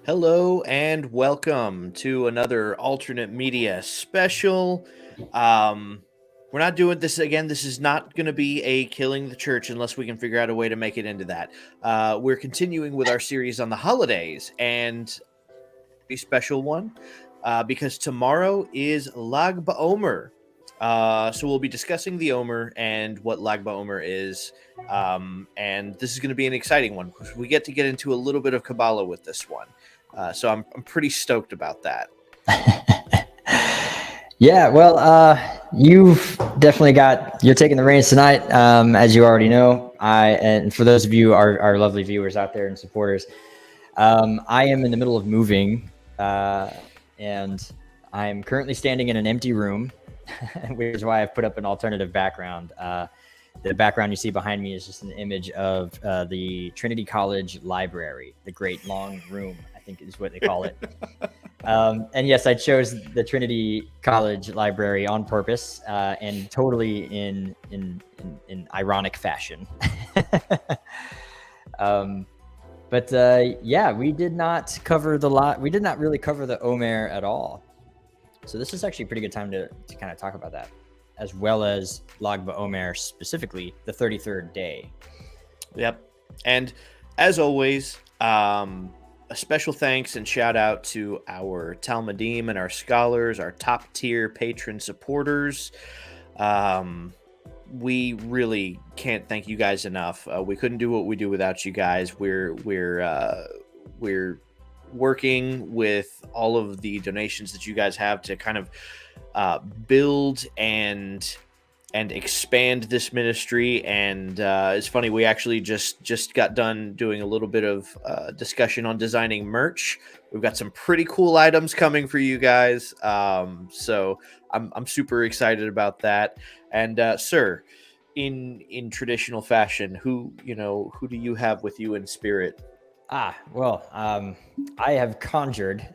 Hello and welcome to another alternate media special. Um, we're not doing this again. This is not going to be a killing the church unless we can figure out a way to make it into that. We're continuing with our series on the holidays and a special one because tomorrow is Lag BaOmer. So we'll be discussing the Omer and what Lag BaOmer is. And this is going to be an exciting one because we get to get into a little bit of Kabbalah with this one. So I'm pretty stoked about that. Yeah, well, you've definitely you're taking the reins tonight, as you already know. And for those of you, our lovely viewers out there and supporters, I am in the middle of moving, and I'm currently standing in an empty room, which is why I've put up an alternative background. The background you see behind me is just an image of the Trinity College Library, the Great Long Room, I think is what they call it. And yes, I chose the Trinity College Library on purpose, and totally in ironic fashion. But yeah, we did not really cover the Omer at all. So this is actually a pretty good time to kind of talk about that, as well as Lag BaOmer, specifically the 33rd day. Yep. And as always, a special thanks and shout out to our Talmudim and our scholars, our top tier patron supporters. We really can't thank you guys enough. We couldn't do what we do without you guys. We're working with all of the donations that you guys have to kind of build and expand this ministry. And it's funny, we actually just got done doing a little bit of discussion on designing merch. We've got some pretty cool items coming for you guys, so I'm super excited about that. And sir, in traditional fashion, who do you have with you in spirit? Well, I have conjured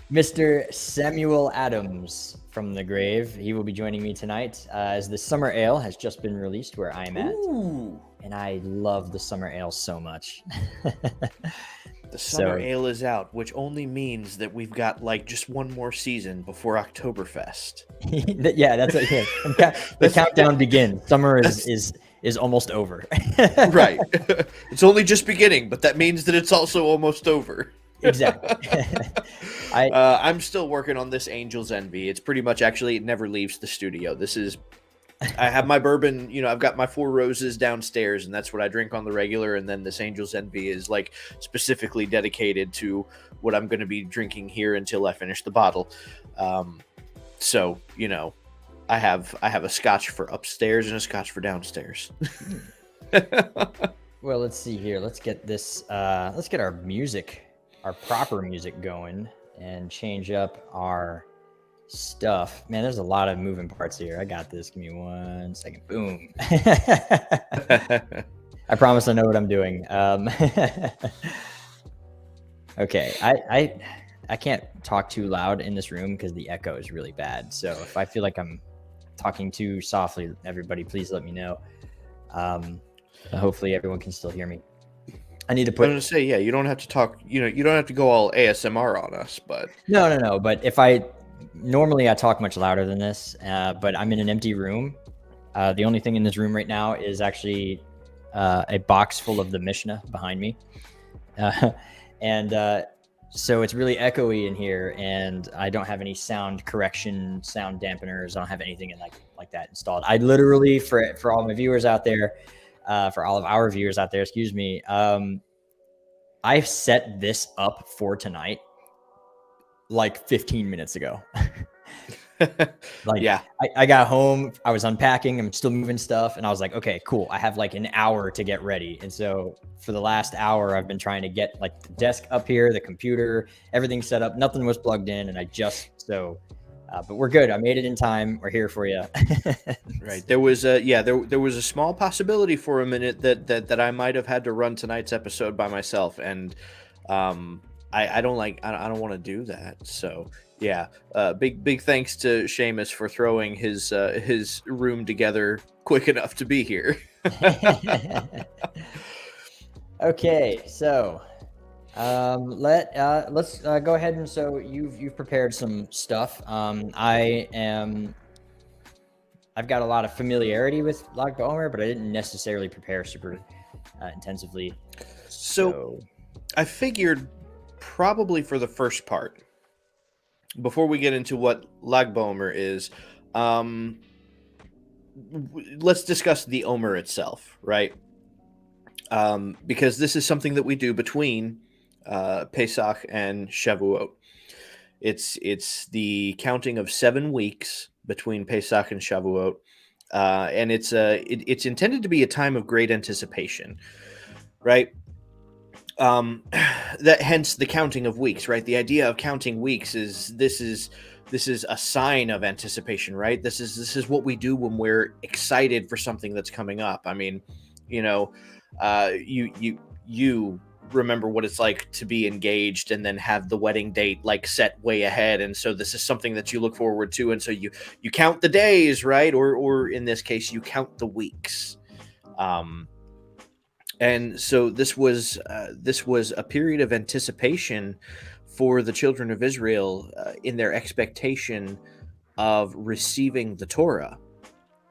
Mr. Samuel Adams from the grave. He will be joining me tonight, as the Summer Ale has just been released where I'm at. Ooh. And I love the Summer Ale so much. The Summer Ale is out, which only means that we've got like just one more season before Oktoberfest. Yeah, that's it. Yeah. The countdown begins. Summer is almost over. Right. It's only just beginning, but that means that it's also almost over. Exactly. I'm still working on this Angel's Envy. It's pretty much, actually, it never leaves the studio. I have my bourbon, I've got my Four Roses downstairs, and that's what I drink on the regular. And then this Angel's Envy is like specifically dedicated to what I'm going to be drinking here until I finish the bottle. So, I have a scotch for upstairs and a scotch for downstairs. Well, let's see here. Let's get our music, our proper music going, and change up our stuff. Man, there's a lot of moving parts here. I got this. Give me 1 second. Boom. I promise I know what I'm doing. Okay. I can't talk too loud in this room because the echo is really bad. So if I feel like I'm talking too softly, everybody, please let me know. Hopefully everyone can still hear me. I need to put. I'm going to say, yeah, you don't have to talk. You don't have to go all ASMR on us, but No. But normally I talk much louder than this, but I'm in an empty room. The only thing in this room right now is actually a box full of the Mishnah behind me, and so it's really echoey in here, and I don't have any sound correction, sound dampeners. I don't have anything like that installed. I literally, for all my viewers out there, for all of our viewers out there, excuse me, I've set this up for tonight like 15 minutes ago. yeah, I got home, I was unpacking, I'm still moving stuff, and I was like, okay, cool, I have like an hour to get ready. And so for the last hour, I've been trying to get like the desk up here, the computer, everything set up. Nothing was plugged in, and but we're good. I made it in time. We're here for you. Right. There was a small possibility for a minute that I might have had to run tonight's episode by myself, and I don't want to do that. So yeah, big thanks to Seamus for throwing his room together quick enough to be here. Okay, so Let's go ahead, and so you've prepared some stuff. I've got a lot of familiarity with Lag BaOmer, but I didn't necessarily prepare super intensively. So I figured probably for the first part, before we get into what Lag BaOmer is, let's discuss the Omer itself, right? Because this is something that we do between Pesach and Shavuot. It's the counting of 7 weeks between Pesach and Shavuot, and it's intended to be a time of great anticipation, right? That hence the counting of weeks, right? The idea of counting weeks is this is a sign of anticipation, right? This is what we do when we're excited for something that's coming up. I mean, you know, you remember what it's like to be engaged and then have the wedding date like set way ahead, and so this is something that you look forward to, and so you count the days, right? Or in this case, you count the weeks. And so this was a period of anticipation for the children of Israel in their expectation of receiving the Torah,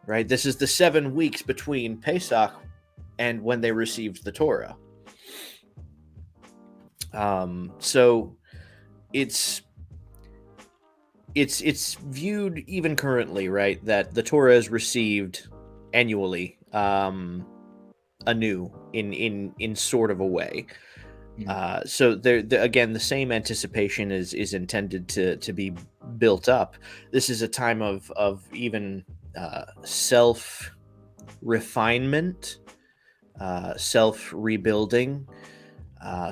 right? This is the 7 weeks between Pesach and when they received the Torah. So it's viewed even currently, right, that the Torah is received annually, anew in sort of a way. So there again, the same anticipation is intended to be built up. This is a time of even self refinement, self rebuilding,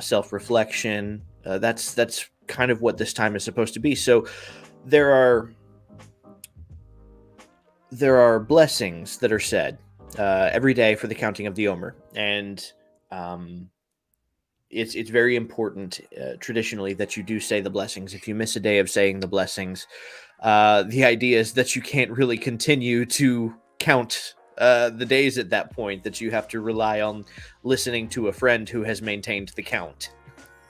self reflection. That's kind of what this time is supposed to be. So there are blessings that are said every day for the counting of the Omer, and it's very important traditionally that you do say the blessings. If you miss a day of saying the blessings, the idea is that you can't really continue to count the days at that point, that you have to rely on listening to a friend who has maintained the count.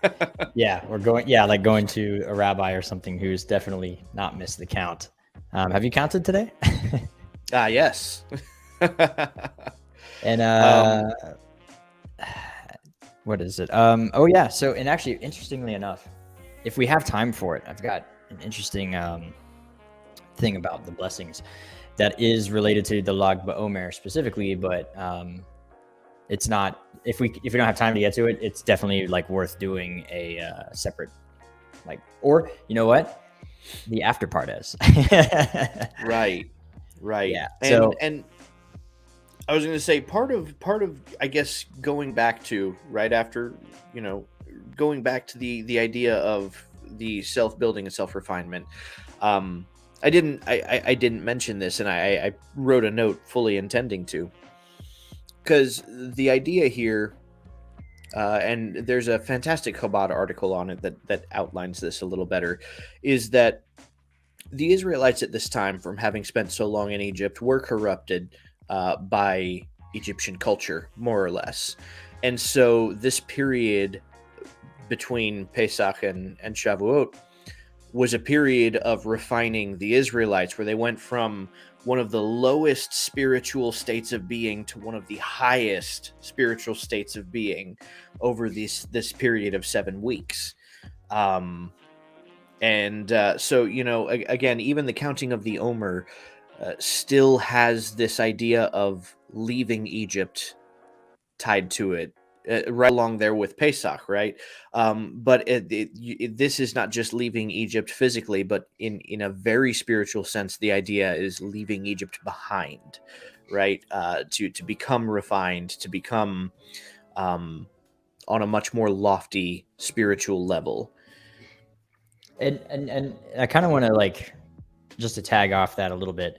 Like going to a rabbi or something who's definitely not missed the count. Have you counted today? Yes. And what is it? So, and actually, interestingly enough, if we have time for it, I've got an interesting thing about the blessings that is related to the Lag BaOmer specifically, but it's not. If we don't have time to get to it, it's definitely like worth doing a separate, like, or you know what, the after part is. Right. Yeah. And I was going to say part of I guess going back to right after, going back to the idea of the self-building and self-refinement. I didn't mention this, and I wrote a note fully intending to, because the idea here, and there's a fantastic Chabad article on it that outlines this a little better, is that the Israelites at this time, from having spent so long in Egypt, were corrupted by Egyptian culture, more or less. And so this period between Pesach and Shavuot was a period of refining the Israelites, where they went from one of the lowest spiritual states of being to one of the highest spiritual states of being over this period of 7 weeks. So, again, even the counting of the Omer still has this idea of leaving Egypt tied to it, right along there with Pesach, right? But this is not just leaving Egypt physically, but in a very spiritual sense. The idea is leaving Egypt behind, right? To become refined, to become on a much more lofty spiritual level. And I kind of want to just to tag off that a little bit,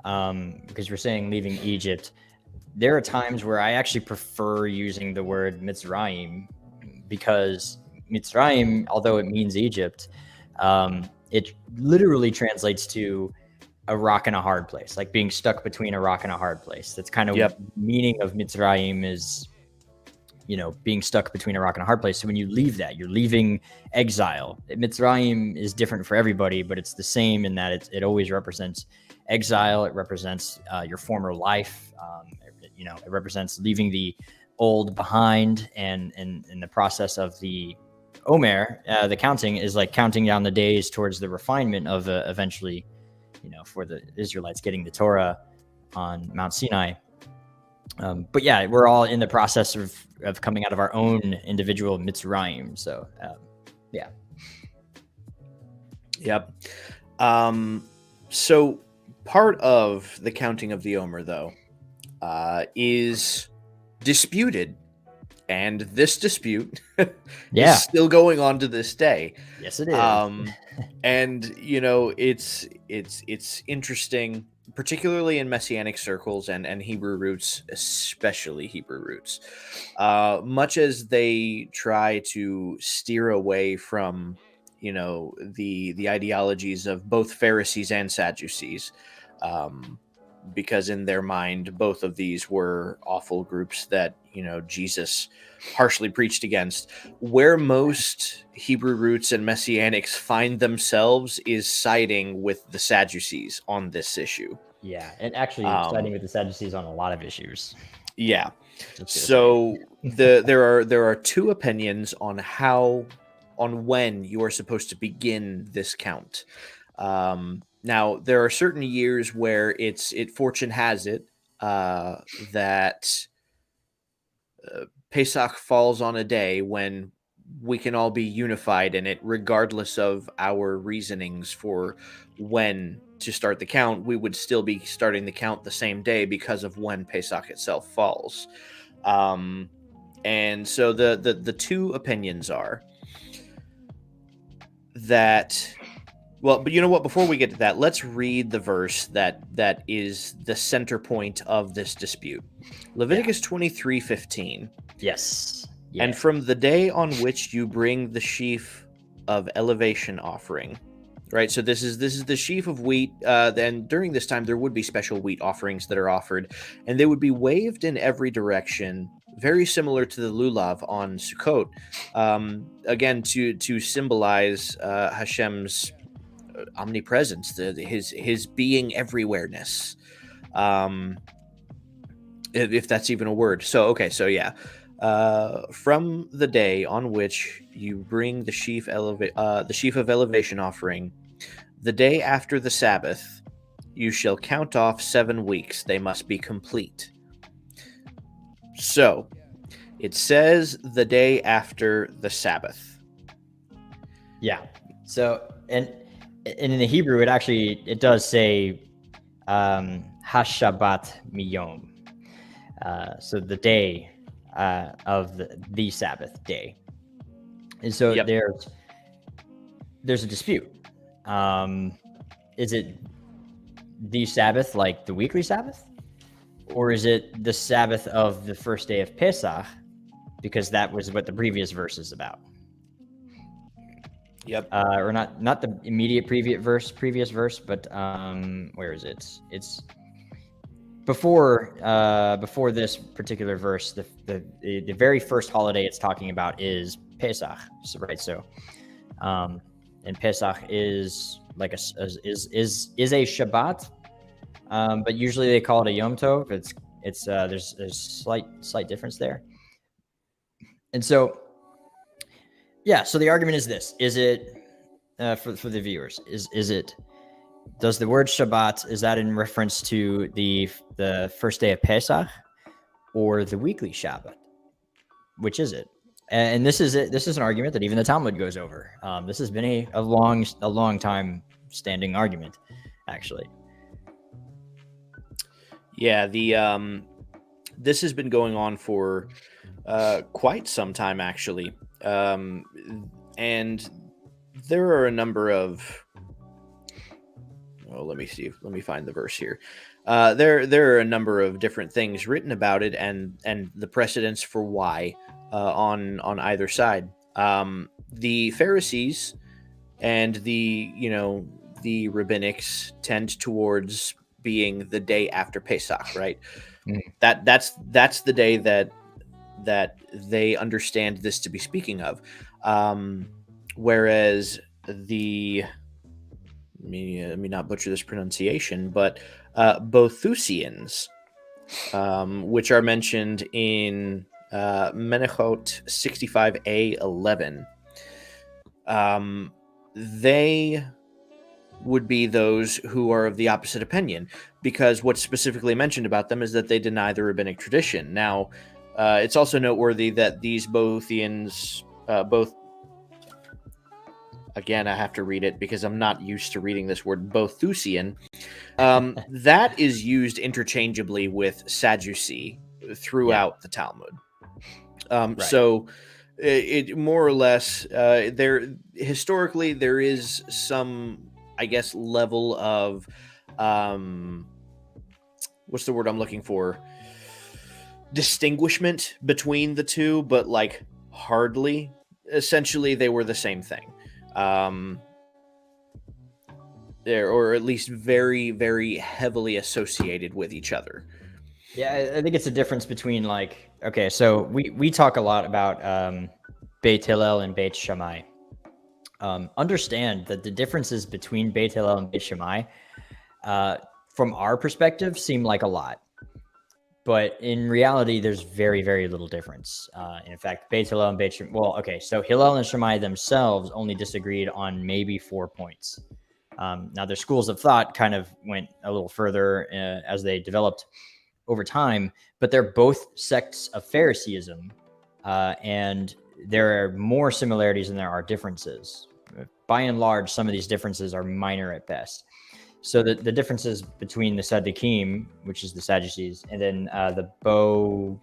because we're saying leaving Egypt. There are times where I actually prefer using the word Mitzrayim, because Mitzrayim, although it means Egypt, it literally translates to a rock and a hard place, like being stuck between a rock and a hard place. That's kind of what the meaning of Mitzrayim is being stuck between a rock and a hard place. So when you leave that, you're leaving exile. Mitzrayim is different for everybody, but it's the same in that it always represents exile. It represents your former life. It represents leaving the old behind, and in the process of the Omer, the counting is like counting down the days towards the refinement of eventually, for the Israelites getting the Torah on Mount Sinai. But yeah, we're all in the process of coming out of our own individual Mitzrayim. So, yeah. Yep. So part of the counting of the Omer, though, is disputed. And this dispute is still going on to this day. Yes, it is. And it's interesting, particularly in Messianic circles and Hebrew roots, especially Hebrew roots. Much as they try to steer away from, the ideologies of both Pharisees and Sadducees, because in their mind, both of these were awful groups that, Jesus harshly preached against. Where most Hebrew roots and Messianics find themselves is siding with the Sadducees on this issue. Yeah, and actually siding with the Sadducees on a lot of issues. Yeah. So there are two opinions on when you are supposed to begin this count. Now, there are certain years where fortune has it that Pesach falls on a day when we can all be unified in it, regardless of our reasonings for when to start the count. We would still be starting the count the same day because of when Pesach itself falls. And so the two opinions are that... Well, but you know what? Before we get to that, let's read the verse that is the center point of this dispute. Leviticus 23:15. Yes. And from the day on which you bring the sheaf of elevation offering, right? So this is the sheaf of wheat. Then during this time, there would be special wheat offerings that are offered, and they would be waved in every direction, very similar to the lulav on Sukkot. Again, to symbolize Hashem's omnipresence, his being everywhereness, if that's even a word. So yeah, from the day on which you bring the sheaf of elevation offering, the day after the Sabbath, you shall count off 7 weeks. They must be complete. So it says the day after the Sabbath. Yeah. So and in the Hebrew, it does say Hashabbat Miyom. So the day of the Sabbath day. And so there's a dispute. Is it the Sabbath, like the weekly Sabbath? Or is it the Sabbath of the first day of Pesach? Because that was what the previous verse is about. Yep. Or not the immediate previous verse, but where is it? It's before this particular verse. The very first holiday it's talking about is Pesach, right? So, and Pesach is like is a Shabbat, but usually they call it a Yom Tov. It's there's slight difference there, and so. Yeah, so the argument is this: is it for the viewers? Is it? Does the word Shabbat, is that in reference to the first day of Pesach, or the weekly Shabbat? Which is it? And this is it. This is an argument that even the Talmud goes over. This has been a long time standing argument, actually. Yeah, this has been going on for quite some time, actually. And there are a number of, let me find the verse here. There are a number of different things written about it and the precedents for why on either side. The Pharisees and the rabbinics tend towards being the day after Pesach, right? Mm. That's the day that that they understand this to be speaking of. Whereas the, let me not butcher this pronunciation, but Boethusians, which are mentioned in Menachot 65a:11, they would be those who are of the opposite opinion, because what's specifically mentioned about them is that they deny the rabbinic tradition. Now, it's also noteworthy that these Boethians, both, again, I have to read it because I'm not used to reading this word, Boethusian, that is used interchangeably with Sadducee throughout the Talmud. Right. So it more or less, there historically there is some, I guess, level of what's the word I'm looking for? Distinguishment between the two, but like hardly. Essentially, they were the same thing. There, or at least very, very heavily associated with each other. Yeah, I think it's a difference between, like, okay, so we talk a lot about Beit Hillel and Beit Shammai. Understand that the differences between Beit Hillel and Beit Shammai, from our perspective, seem like a lot. But in reality, there's very, very little difference. In fact, Beit Hillel and Beit Shammai, well, okay, so Hillel and Shammai themselves only disagreed on maybe 4 points. Now, their schools of thought kind of went a little further as they developed over time, but they're both sects of Phariseeism, and there are more similarities than there are differences. By and large, some of these differences are minor at best. So the differences between the Sadducees, which is the Sadducees, and then the Boethusians,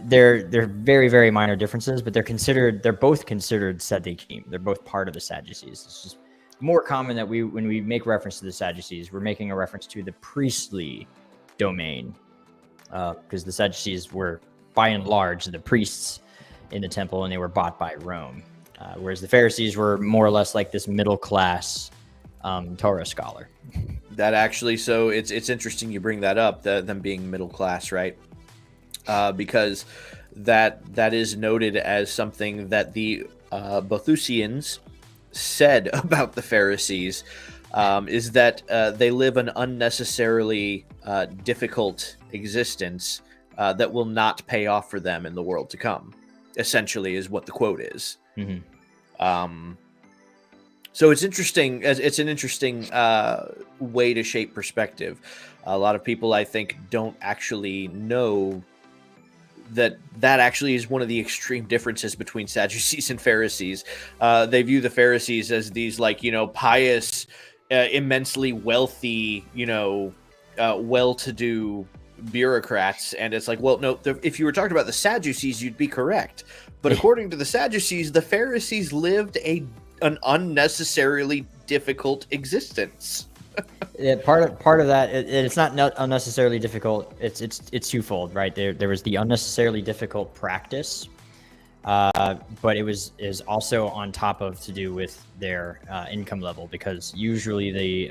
they're very, very minor differences, but they're both considered Sadducees. They're both part of the Sadducees. It's just more common that when we make reference to the Sadducees, we're making a reference to the priestly domain, because the Sadducees were, by and large, the priests in the temple, and they were bought by Rome. Whereas the Pharisees were more or less like this middle class Torah scholar. That actually, so it's interesting you bring that up, them being middle class, right? Because that is noted as something that the Boethusians said about the Pharisees, is that they live an unnecessarily difficult existence that will not pay off for them in the world to come, essentially, is what the quote is. Mm-hmm. So it's interesting. It's an interesting way to shape perspective. A lot of people, I think, don't actually know that actually is one of the extreme differences between Sadducees and Pharisees. They view the Pharisees as these, like, pious, immensely wealthy, well-to-do bureaucrats, and it's like, well, no, if you were talking about the Sadducees, you'd be correct. But according to the Sadducees, the Pharisees lived an unnecessarily difficult existence. Yeah, part of that, it's not unnecessarily difficult. It's twofold, right? There was the unnecessarily difficult practice, but is also on top of to do with their income level, because usually the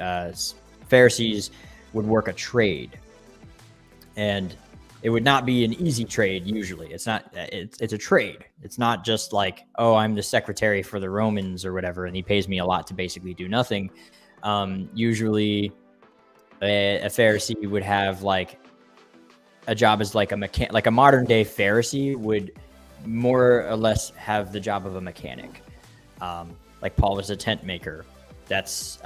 Pharisees would work a trade, and it would not be an easy trade. Usually, it's not. It's a trade. It's not just like, oh, I'm the secretary for the Romans or whatever, and he pays me a lot to basically do nothing. Usually a Pharisee would have like a job as like a modern day Pharisee would more or less have the job of a mechanic. Like Paul was a tent maker. That's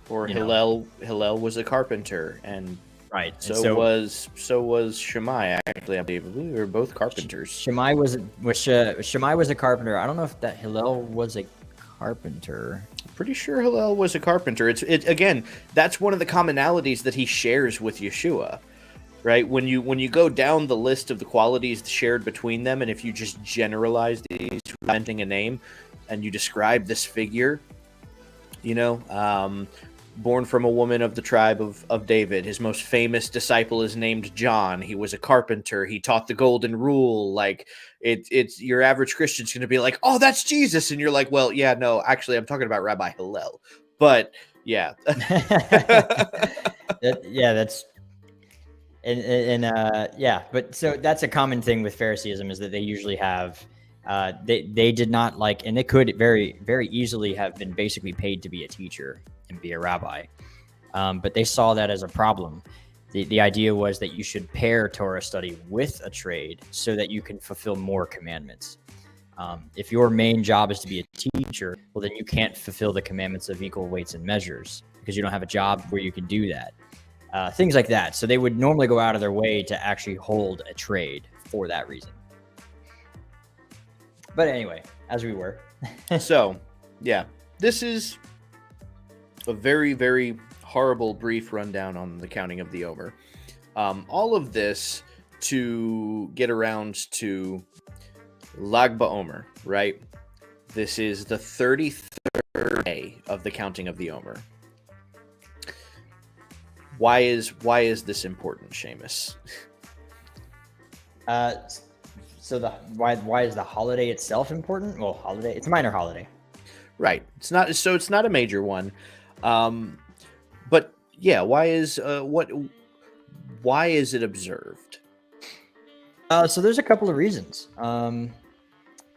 or Hillel was a carpenter, and right. So was Shammai. Actually, I believe we were both carpenters. Shammai was a carpenter. I don't know if that Hillel was a carpenter. Pretty sure Hillel was a carpenter. It's again, that's one of the commonalities that he shares with Yeshua, right? When you go down the list of the qualities shared between them, and if you just generalize these, inventing a name, and you describe this figure, born from a woman of the tribe of David. His most famous disciple is named John. He was a carpenter. He taught the golden rule. Like, it's your average Christian's going to be like, oh, that's Jesus. And you're like, well, yeah, no, actually, I'm talking about Rabbi Hillel. But yeah. That's yeah, but so that's a common thing with Phariseeism is that they usually have they did not like, and they could very very easily have been basically paid to be a teacher and be a rabbi, but they saw that as a problem. The idea was that you should pair Torah study with a trade so that you can fulfill more commandments. If your main job is to be a teacher, well, then you can't fulfill the commandments of equal weights and measures because you don't have a job where you can do that. Things like that. So they would normally go out of their way to actually hold a trade for that reason. But anyway, as we were. So, yeah, this is a very, very horrible brief rundown on the counting of the Omer. All of this to get around to Lag BaOmer, right? This is the 33rd day of the counting of the Omer. Why is this important, Seamus? So why is the holiday itself important? Well, it's a minor holiday. Right. It's not a major one. But yeah, why is it observed? So there's a couple of reasons.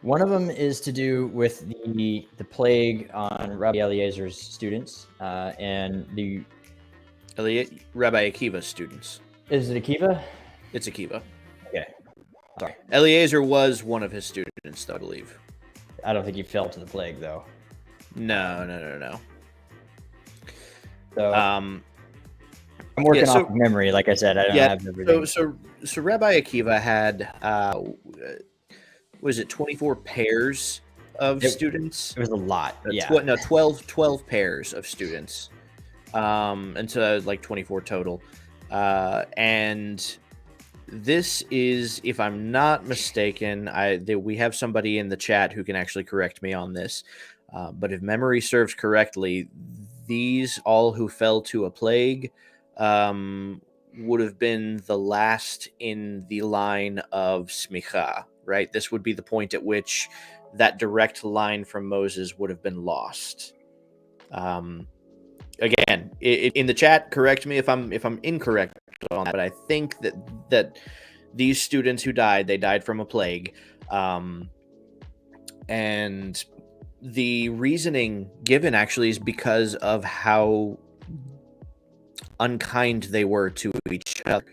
One of them is to do with the plague on Rabbi Eliezer's students and the Rabbi Akiva's students. Is it Akiva? It's Akiva. Okay. Sorry. Eliezer was one of his students, I believe. I don't think he fell to the plague, though. No. So I'm working off of memory, like I said. I don't have everything. So Rabbi Akiva had was it 24 pairs of students? It was a lot. 12 pairs of students. And so like 24 total. And this is, if I'm not mistaken, we have somebody in the chat who can actually correct me on this. But if memory serves correctly, these all who fell to a plague would have been the last in the line of smicha, right? This would be the point at which that direct line from Moses would have been lost. Again, in the chat, correct me if I'm incorrect on that, but I think that these students who died, they died from a plague, and the reasoning given actually is because of how unkind they were to each other.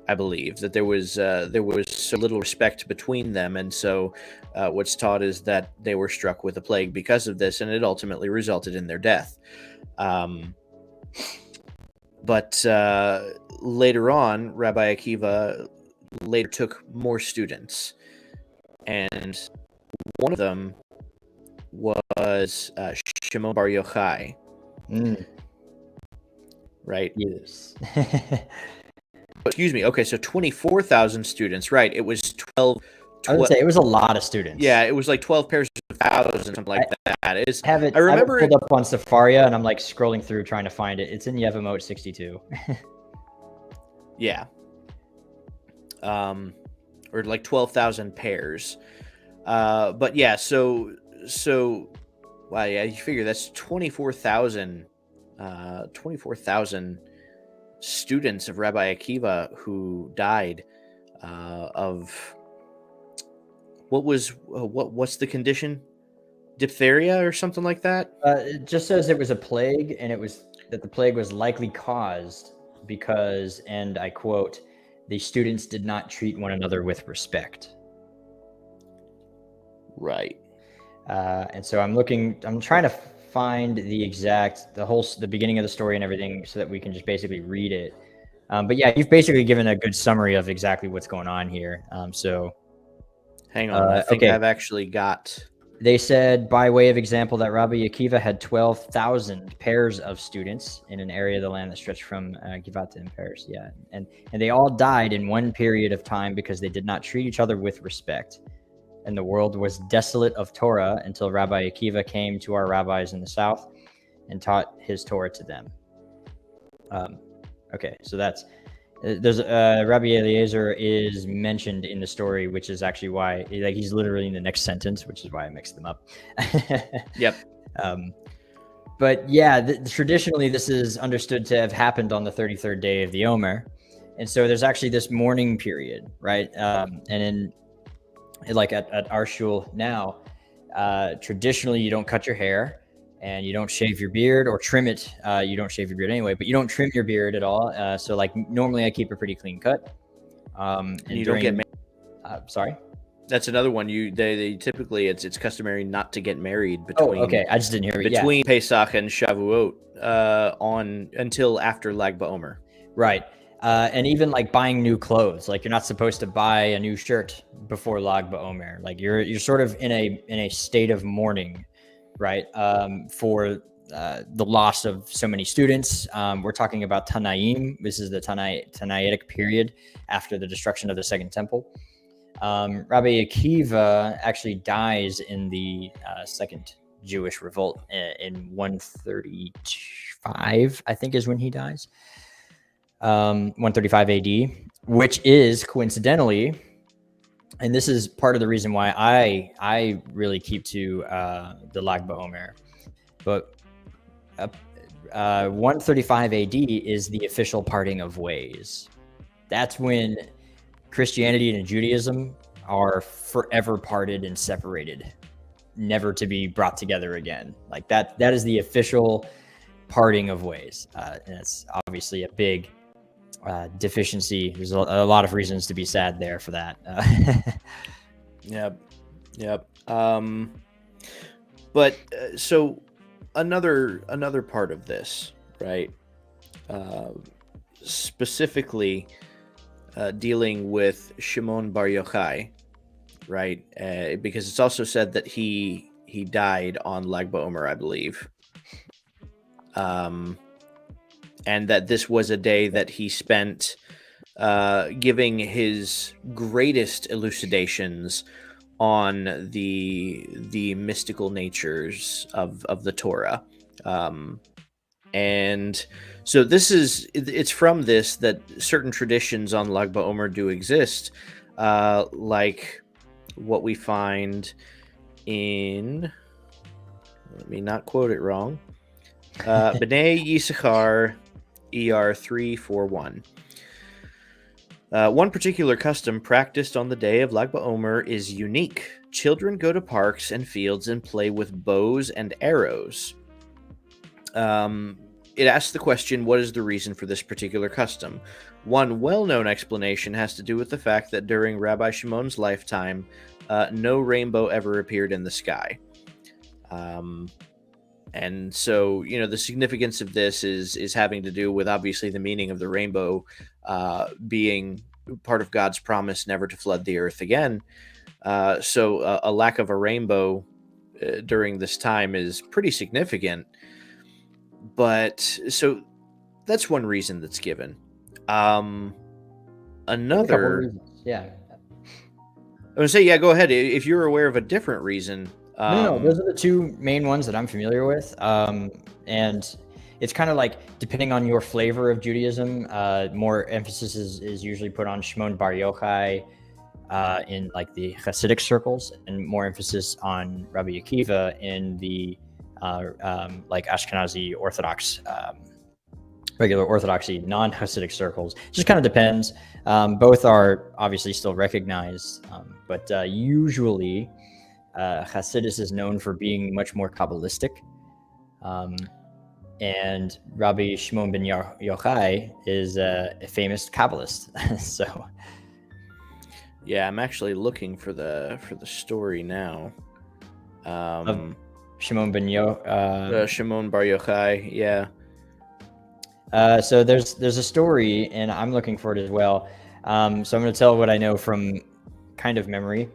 I believe that there was so little respect between them, and so what's taught is that they were struck with a plague because of this, and it ultimately resulted in their death. But later on, Rabbi Akiva later took more students, and one of them was Shimon Bar Yochai. Right? Yes. Excuse me. Okay, so 24,000 students. Right. It was 12. I would say it was a lot of students. Yeah, it was like 12 pairs of thousands, something like that. I remember it pulled up on Safaria, and I'm like scrolling through trying to find it. It's in Yevamot 62. Yeah. Or like 12,000 pairs. But yeah, so wow, yeah, you figure that's 24,000 students of Rabbi Akiva who died of what's the condition? Diphtheria or something like that? It just says it was a plague, and it was that the plague was likely caused because, and I quote, the students did not treat one another with respect. Right. And so I'm trying to find the beginning of the story and everything so that we can just basically read it. But yeah, you've basically given a good summary of exactly what's going on here. So hang on, I think I've actually got. They said, by way of example, that Rabbi Akiva had 12,000 pairs of students in an area of the land that stretched from Givata and Paris. Yeah, and they all died in one period of time because they did not treat each other with respect. And the world was desolate of Torah until Rabbi Akiva came to our rabbis in the south and taught his Torah to them. Okay, so there's Rabbi Eliezer is mentioned in the story, which is actually why he's literally in the next sentence, which is why I mixed them up. Yep. But yeah, traditionally this is understood to have happened on the 33rd day of the Omer. And so there's actually this mourning period, right? And in like at our shul now, traditionally you don't cut your hair and you don't shave your beard or trim it. You don't shave your beard anyway, but you don't trim your beard at all. So like normally I keep a pretty clean cut. And you don't get married. Sorry. That's another one. They typically it's customary not to get married between. Oh, okay. I just didn't hear it. Between Pesach and Shavuot on until after Lag BaOmer. Right. And even like buying new clothes, like you're not supposed to buy a new shirt before Lag BaOmer. Like you're sort of in a state of mourning, right? For the loss of so many students. We're talking about Tanaim. This is the Tanaitic period after the destruction of the Second Temple. Rabbi Akiva actually dies in the Second Jewish Revolt in 135, I think is when he dies. 135 AD, which is coincidentally, and this is part of the reason why I really keep to the Lag BaOmer, but 135 AD is the official parting of ways. That's when Christianity and Judaism are forever parted and separated, never to be brought together again. Like that is the official parting of ways. And it's obviously a big deficiency. There's a lot of reasons to be sad there for that. Yep. But so another part of this, right? Specifically dealing with Shimon Bar Yochai, right? Because it's also said that he died on Lag BaOmer, I believe. And that this was a day that he spent giving his greatest elucidations on the mystical natures of the Torah. And so it's from this that certain traditions on Lag BaOmer do exist, like what we find in, let me not quote it wrong, B'nai Yisachar ER 341. One particular custom practiced on the day of Lag BaOmer is unique. Children go to parks and fields and play with bows and arrows. It asks the question, what is the reason for this particular custom? One well-known explanation has to do with the fact that during Rabbi Shimon's lifetime, no rainbow ever appeared in the sky. And so, the significance of this is having to do with obviously the meaning of the rainbow being part of God's promise never to flood the earth again. So a lack of a rainbow during this time is pretty significant. But so that's one reason that's given. Another, yeah. I would say, yeah, go ahead. If you're aware of a different reason. No, those are the two main ones that I'm familiar with. And it's kind of like, depending on your flavor of Judaism, more emphasis is usually put on Shimon Bar Yochai in like the Hasidic circles, and more emphasis on Rabbi Akiva in the like Ashkenazi Orthodox, regular Orthodoxy, non-Hasidic circles. It just kind of depends. Both are obviously still recognized, but usually Hasidus is known for being much more Kabbalistic. And Rabbi Shimon ben Yochai is a famous Kabbalist. So, yeah, I'm actually looking for the story now. Shimon ben Shimon Bar Yochai, yeah. So there's a story, and I'm looking for it as well. So I'm going to tell what I know from kind of memory,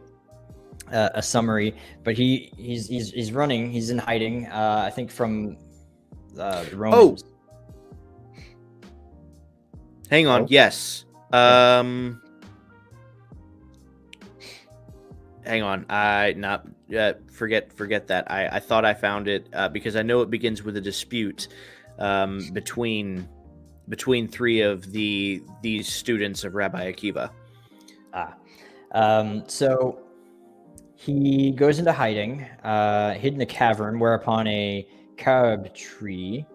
a summary. But he's running, he's in hiding. I think from the Romans. Oh, hang on. Yes. Hang on. Forget that. I thought I found it because I know it begins with a dispute between three of these students of Rabbi Akiva. So he goes into hiding, hid in a cavern, whereupon a carob tree.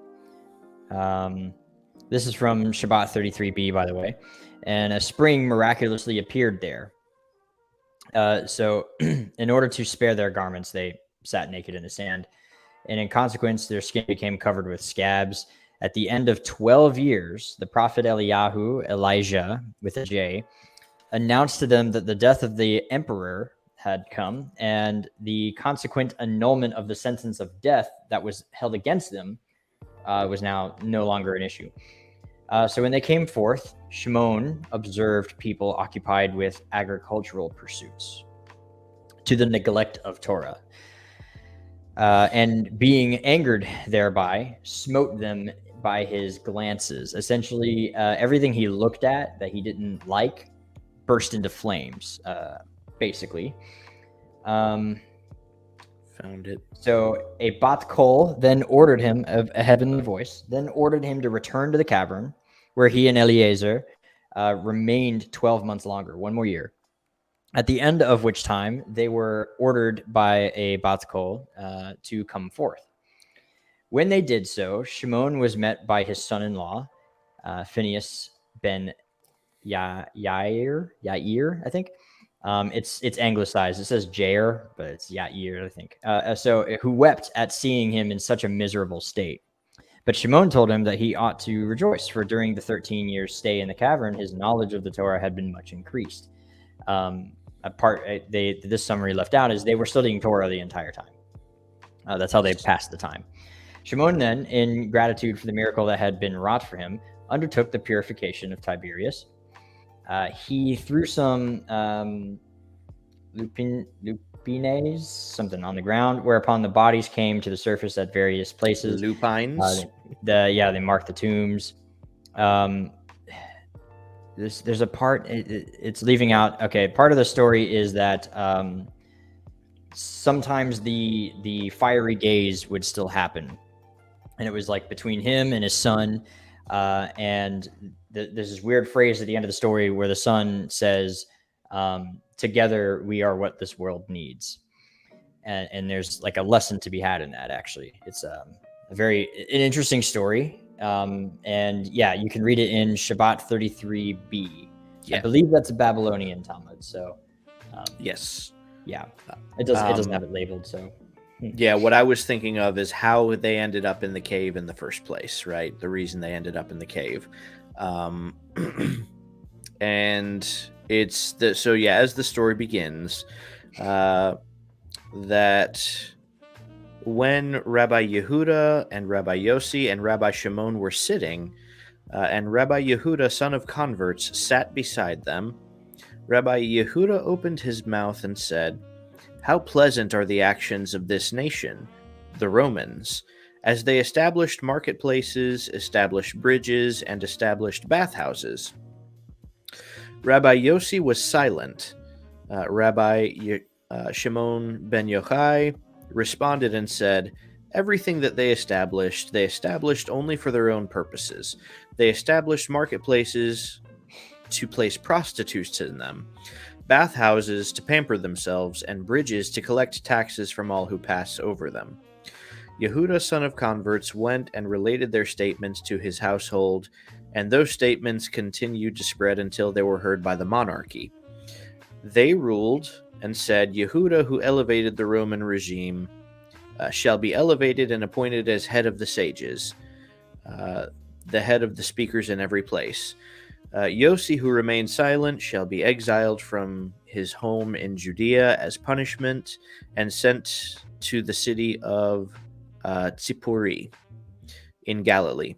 This is from Shabbat 33b, by the way. And a spring miraculously appeared there. So in order to spare their garments, they sat naked in the sand. And in consequence, their skin became covered with scabs. At the end of 12 years, the prophet Elijah, with a J, announced to them that the death of the emperor had come, and the consequent annulment of the sentence of death that was held against them was now no longer an issue. So when they came forth, Shimon observed people occupied with agricultural pursuits to the neglect of Torah. And being angered thereby, smote them by his glances. Essentially, everything he looked at that he didn't like burst into flames, basically. Found it. So a Bat Kol then ordered him, a heavenly voice, then ordered him to return to the cavern, where he and Eliezer remained 12 months longer, 1 more year. At the end of which time they were ordered by a Bat Kol to come forth. When they did so, Shimon was met by his son-in-law, Phineas ben Yair, I think. It's anglicized. It says Jair, but it's Yair, I think. So who wept at seeing him in such a miserable state. But Shimon told him that he ought to rejoice, for during the 13 years stay in the cavern, his knowledge of the Torah had been much increased. This summary left out is they were studying Torah the entire time. That's how they passed the time. Shimon then, in gratitude for the miracle that had been wrought for him, undertook the purification of Tiberias. He threw some lupines, something on the ground, whereupon the bodies came to the surface at various places. Lupines? They marked the tombs. There's a part, it's leaving out. Okay, part of the story is that sometimes the fiery gaze would still happen. And it was like between him and his son. And there's this weird phrase at the end of the story where the son says, together we are what this world needs. And there's like a lesson to be had in that, actually. It's an interesting story. And yeah, you can read it in Shabbat 33b. Yeah. I believe that's a Babylonian Talmud. So yes. Yeah. It doesn't have it labeled, so. Yeah, what I was thinking of is how they ended up in the cave in the first place, right? The reason they ended up in the cave. And it's so yeah, as the story begins, that when Rabbi Yehuda and Rabbi Yossi and Rabbi Shimon were sitting, and Rabbi Yehuda, son of converts, sat beside them, Rabbi Yehuda opened his mouth and said, "How pleasant are the actions of this nation, the Romans, as they established marketplaces, established bridges, and established bathhouses." Rabbi Yossi was silent. Rabbi Shimon ben Yochai responded and said, "Everything that they established only for their own purposes. They established marketplaces to place prostitutes in them, bathhouses to pamper themselves, and bridges to collect taxes from all who pass over them." Yehuda, son of converts, went and related their statements to his household, and those statements continued to spread until they were heard by the monarchy. They ruled and said, "Yehuda, who elevated the Roman regime, shall be elevated and appointed as head of the sages, the head of the speakers in every place. Yossi, who remained silent, shall be exiled from his home in Judea as punishment and sent to the city of Tzipori in Galilee.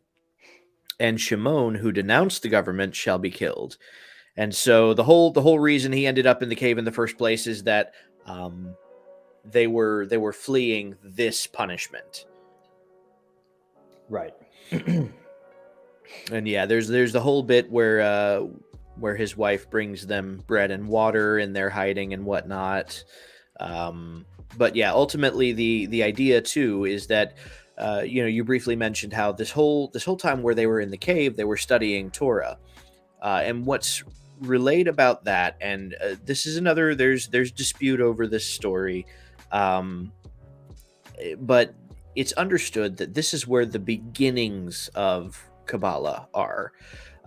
And Shimon, who denounced the government, shall be killed." And so the whole reason he ended up in the cave in the first place is that they were fleeing this punishment. Right. And yeah, there's the whole bit where his wife brings them bread and water and they're hiding and whatnot. But yeah, ultimately the idea too is that you briefly mentioned how this whole time where they were in the cave, they were studying Torah. And what's relayed about that, and this is another, there's dispute over this story, but it's understood that this is where the beginnings of Kabbalah are.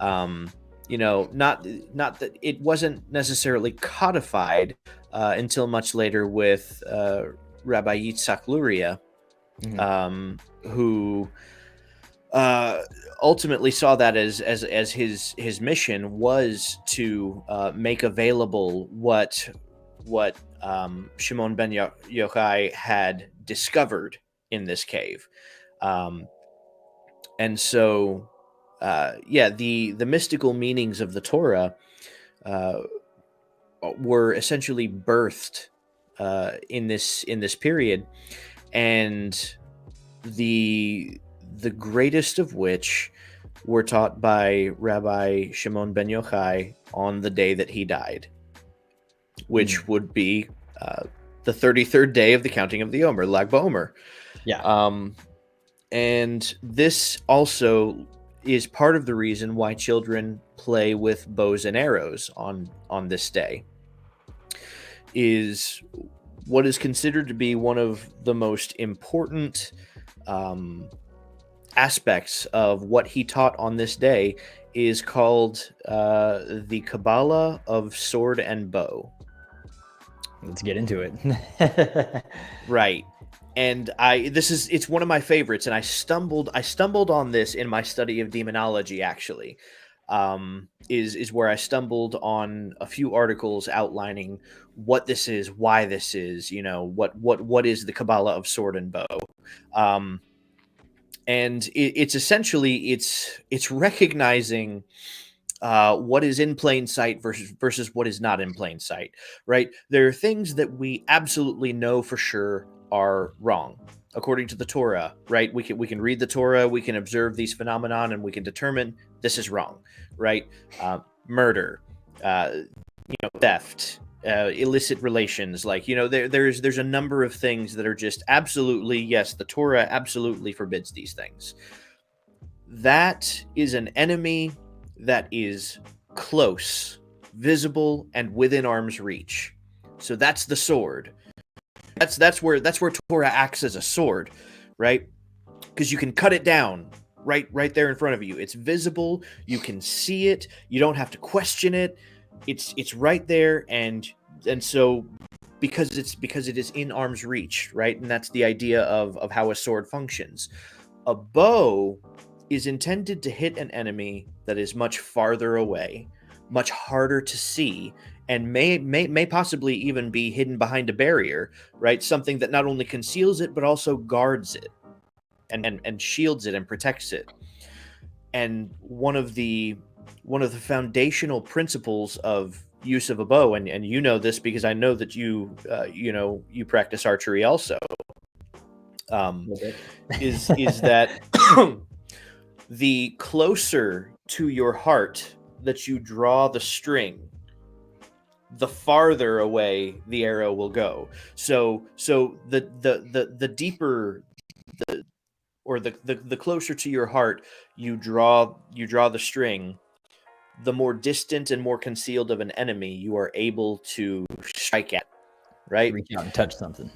Not that it wasn't necessarily codified until much later with Rabbi Yitzhak Luria, who ultimately saw that as his mission was to make available what Shimon ben Yochai had discovered in this cave, and so the mystical meanings of the Torah were essentially birthed in this period, and the greatest of which were taught by Rabbi Shimon ben Yochai on the day that he died, which would be the 33rd day of the counting of the Omer, Lag BaOmer. Yeah. And this also is part of the reason why children play with bows and arrows on this day. Is what is considered to be one of the most important aspects of what he taught on this day is called the Kabbalah of Sword and Bow. Let's get into it. Right. And it's one of my favorites, and I stumbled on this in my study of demonology, actually. Is where I stumbled on a few articles outlining what this is, why this is, what is the Kabbalah of Sword and Bow. And it's essentially it's recognizing what is in plain sight versus what is not in plain sight, right? There are things that we absolutely know for sure are wrong according to the Torah, right? We can read the Torah, we can observe these phenomenon, and we can determine this is wrong, right? Murder, theft, illicit relations, there's a number of things that are just absolutely, yes, the Torah absolutely forbids these things. That is an enemy that is close, visible, and within arm's reach. So that's the sword. That's where Torah acts as a sword, right? Because you can cut it down right there in front of you. It's visible. You can see it. You don't have to question it. It's right there, and so because it is in arm's reach, right? And that's the idea of how a sword functions. A bow is intended to hit an enemy that is much farther away, much harder to see, and may possibly even be hidden behind a barrier, right? Something that not only conceals it but also guards it and shields it and protects it. And one of the foundational principles of use of a bow, and you know this because I know that you practice archery also, is that the closer to your heart that you draw the string, the farther away the arrow will go. So the deeper the closer to your heart you draw the string, the more distant and more concealed of an enemy you are able to strike at, right? Reach out and touch something.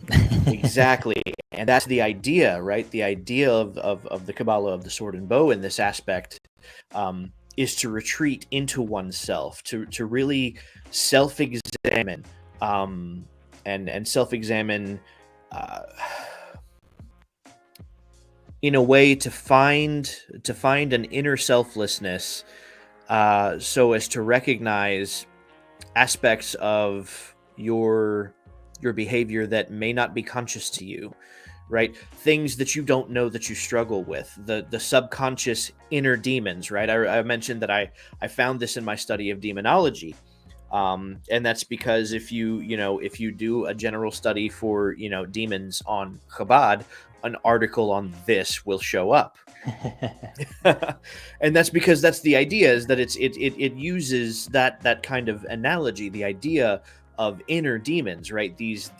Exactly. And that's the idea, right? The idea of the Kabbalah of the Sword and Bow in this aspect is to retreat into oneself, to really self-examine, and self-examine in a way to find an inner selflessness, so as to recognize aspects of your behavior that may not be conscious to you, right? Things that you don't know that you struggle with, the subconscious inner demons, right? I mentioned that I found this in my study of demonology, and that's because if you do a general study for demons on Chabad, an article on this will show up. And that's because that's the idea, is that it uses that kind of analogy, the idea of inner demons, right? These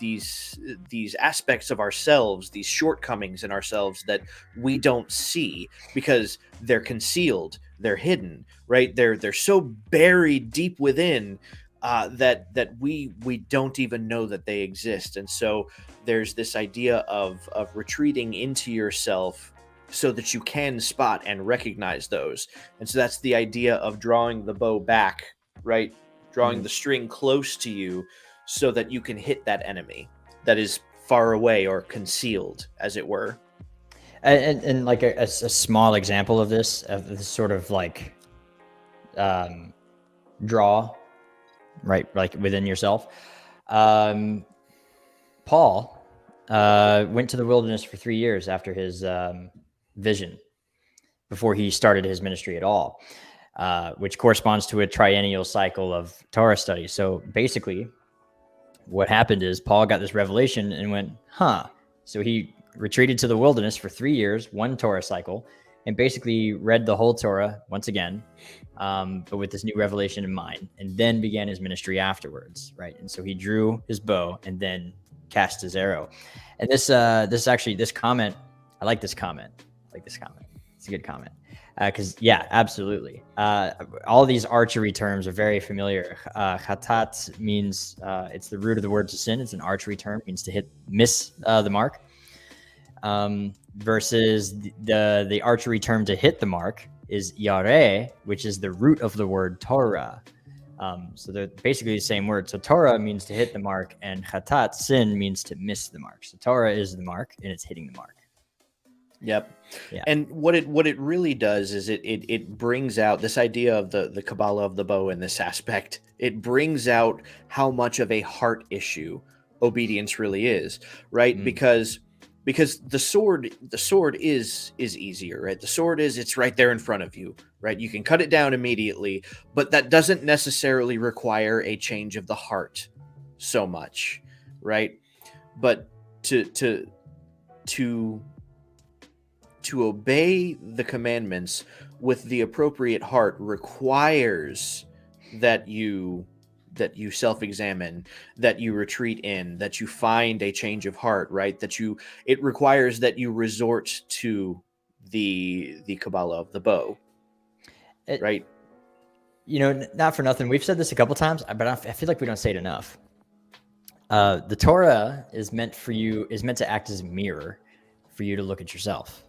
aspects of ourselves, these shortcomings in ourselves that we don't see because they're concealed, they're hidden, right? They're so buried deep within, that we don't even know that they exist. And so there's this idea of retreating into yourself so that you can spot and recognize those. And so that's the idea of drawing the bow back, right? Drawing the string close to you so that you can hit that enemy that is far away or concealed, as it were. And like a small example of this sort of like draw, right? Like within yourself. Paul went to the wilderness for 3 years after his vision, before he started his ministry at all, which corresponds to a triennial cycle of Torah study. So basically, what happened is Paul got this revelation and went, So he retreated to the wilderness for 3 years, one Torah cycle, and basically read the whole Torah once again, but with this new revelation in mind, and then began his ministry afterwards, right? And so he drew his bow and then cast his arrow. And this comment, I like this comment. It's a good comment. Because yeah, absolutely. All these archery terms are very familiar. Chatat means it's the root of the word to sin. It's an archery term, means to miss the mark. Versus the archery term to hit the mark is yareh, which is the root of the word Torah. So they're basically the same word. So Torah means to hit the mark, and chatat, sin, means to miss the mark. So Torah is the mark, and it's hitting the mark. Yep. Yeah. And what it really does is it brings out this idea of the Kabbalah of the bow in this aspect. It brings out how much of a heart issue obedience really is, right? Because the sword is easier, right? The sword it's right there in front of you, right? You can cut it down immediately, but that doesn't necessarily require a change of the heart so much, right? But to obey the commandments with the appropriate heart requires that you self-examine, that you retreat in, that you find a change of heart, right? It requires that you resort to the Kabbalah of the bow, right? Not for nothing, we've said this a couple times, but I feel like we don't say it enough. The Torah is meant to act as a mirror for you to look at yourself.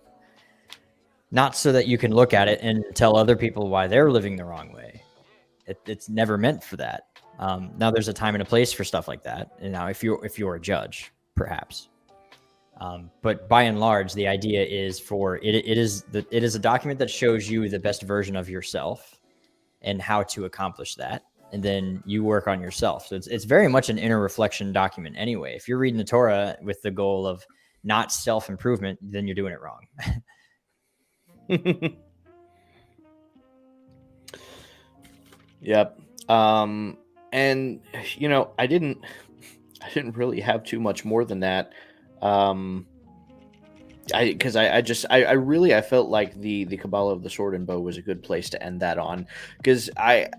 Not so that you can look at it and tell other people why they're living the wrong way. It's never meant for that. Now there's a time and a place for stuff like that. And now if you're a judge, perhaps. But by and large, the idea is it is a document that shows you the best version of yourself and how to accomplish that. And then you work on yourself. So it's very much an inner reflection document anyway. If you're reading the Torah with the goal of not self-improvement, then you're doing it wrong. Yep. And I didn't really have too much more than that. I felt like the Kabbalah of the sword and bow was a good place to end that on, because I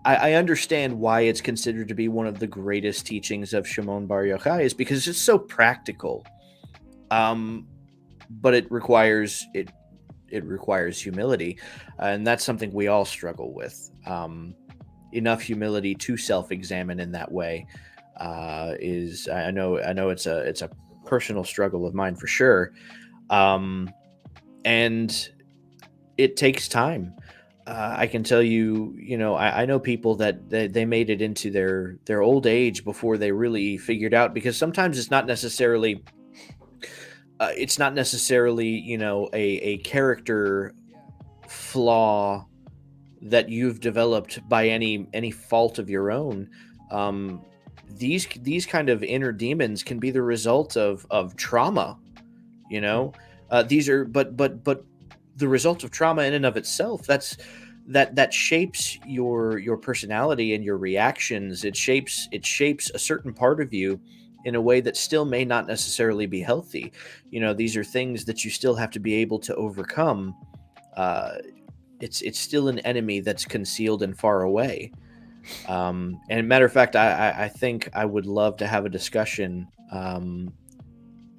understand why it's considered to be one of the greatest teachings of Shimon Bar Yochai, is because it's so practical. But it requires humility, and that's something we all struggle with. Enough humility to self-examine in that way is, I know it's a personal struggle of mine for sure, and it takes time. I can tell you, I know people that they made it into their old age before they really figured out, because sometimes it's not necessarily a character flaw that you've developed by any fault of your own. These kind of inner demons can be the result of trauma. These are but the result of trauma in and of itself. That shapes your personality and your reactions. It shapes a certain part of you in a way that still may not necessarily be healthy. These are things that you still have to be able to overcome. It's still an enemy that's concealed and far away. And matter of fact, I think I would love to have a discussion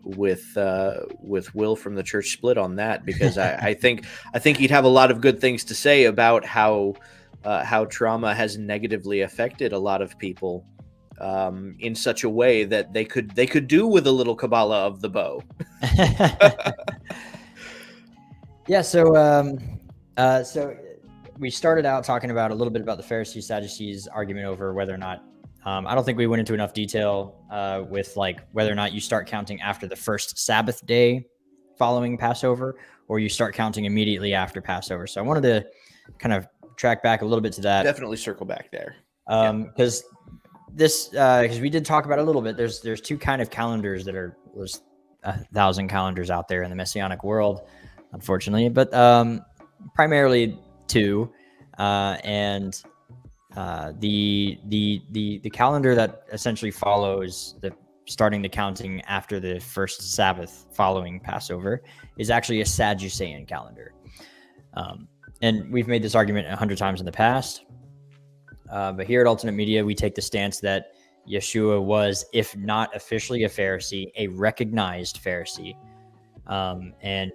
with Will from the Church Split on that, because I think he'd have a lot of good things to say about how how trauma has negatively affected a lot of people in such a way that they could do with a little Kabbalah of the bow. Yeah. So we started out talking about a little bit about the Pharisees Sadducees argument over whether or not. I don't think we went into enough detail with like whether or not you start counting after the first Sabbath day following Passover, or you start counting immediately after Passover. So I wanted to kind of track back a little bit to that. Definitely circle back there. Because because we did talk about it a little bit. There's two kind of calendars there's 1,000 calendars out there in the Messianic world, unfortunately, but primarily two, and the calendar that essentially follows the starting the counting after the first Sabbath following Passover is actually a Sadducean calendar. And we've made this argument 100 times in the past. But here at Alternate Media, we take the stance that Yeshua was, if not officially a Pharisee, a recognized Pharisee. And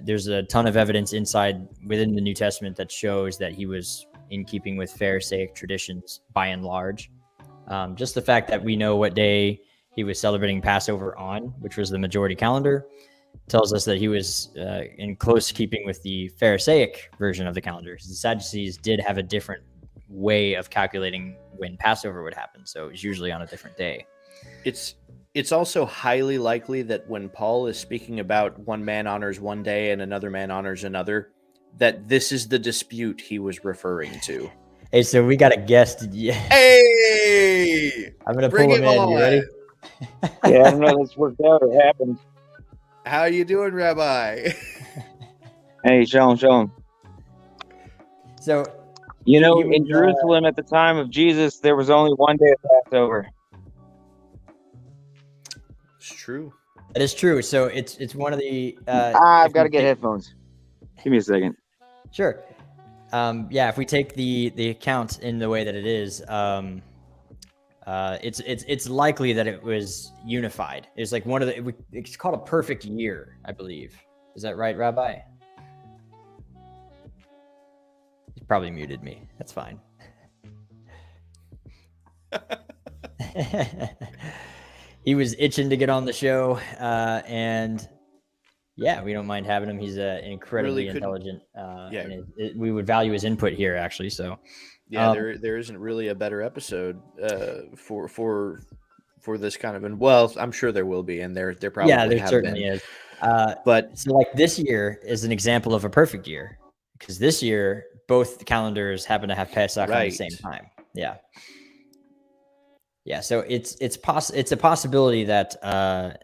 there's a ton of evidence within the New Testament that shows that he was in keeping with Pharisaic traditions by and large. Just the fact that we know what day he was celebrating Passover on, which was the majority calendar, tells us that he was in close keeping with the Pharisaic version of the calendar. The Sadducees did have a different way of calculating when Passover would happen, so it was usually on a different day. It's also highly likely that when Paul is speaking about one man honors one day and another man honors another, that this is the dispute he was referring to. Hey, so we got a guest. Hey! I'm going to pull him in. You ready? Yeah, I don't know. This worked out. It happened. How you doing, Rabbi? Hey, Shalom. So, in Jerusalem at the time of Jesus, there was only one day of Passover. It's true. That is true. So it's one of the. I've got to get headphones. Give me a second. Sure. If we take the account in the way that it is, it's likely that it was unified. It's like it's called a perfect year, I believe. Is that right, Rabbi? He probably muted me. That's fine. He was itching to get on the show, and yeah, we don't mind having him. He's incredibly Really intelligent. And we would value his input here, actually. So, yeah, there isn't really a better episode for this kind of, and well, I'm sure there will be, and there probably there certainly is. But so, like this year is an example of a perfect year, because this year both calendars happen to have Pesach at the same time. Yeah. So it's a possibility that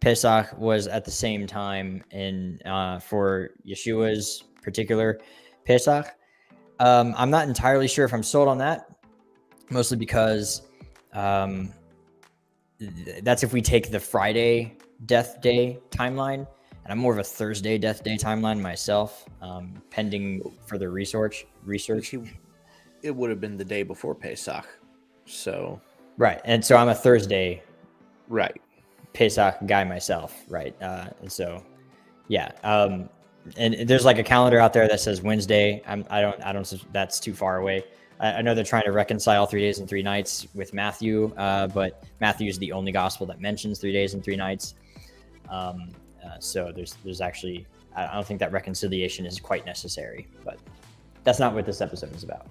Pesach was at the same time in for Yeshua's particular Pesach. I'm not entirely sure if I'm sold on that, mostly because that's if we take the Friday death day timeline, and I'm more of a Thursday death day timeline myself, pending further research. It would have been the day before Pesach, so right, and so I'm a Thursday Pesach guy myself, right? And so, yeah. And there's like a calendar out there that says Wednesday. I don't. That's too far away. I know they're trying to reconcile 3 days and 3 nights with Matthew, but Matthew is the only gospel that mentions 3 days and 3 nights. So there's actually, I don't think that reconciliation is quite necessary, but that's not what this episode is about.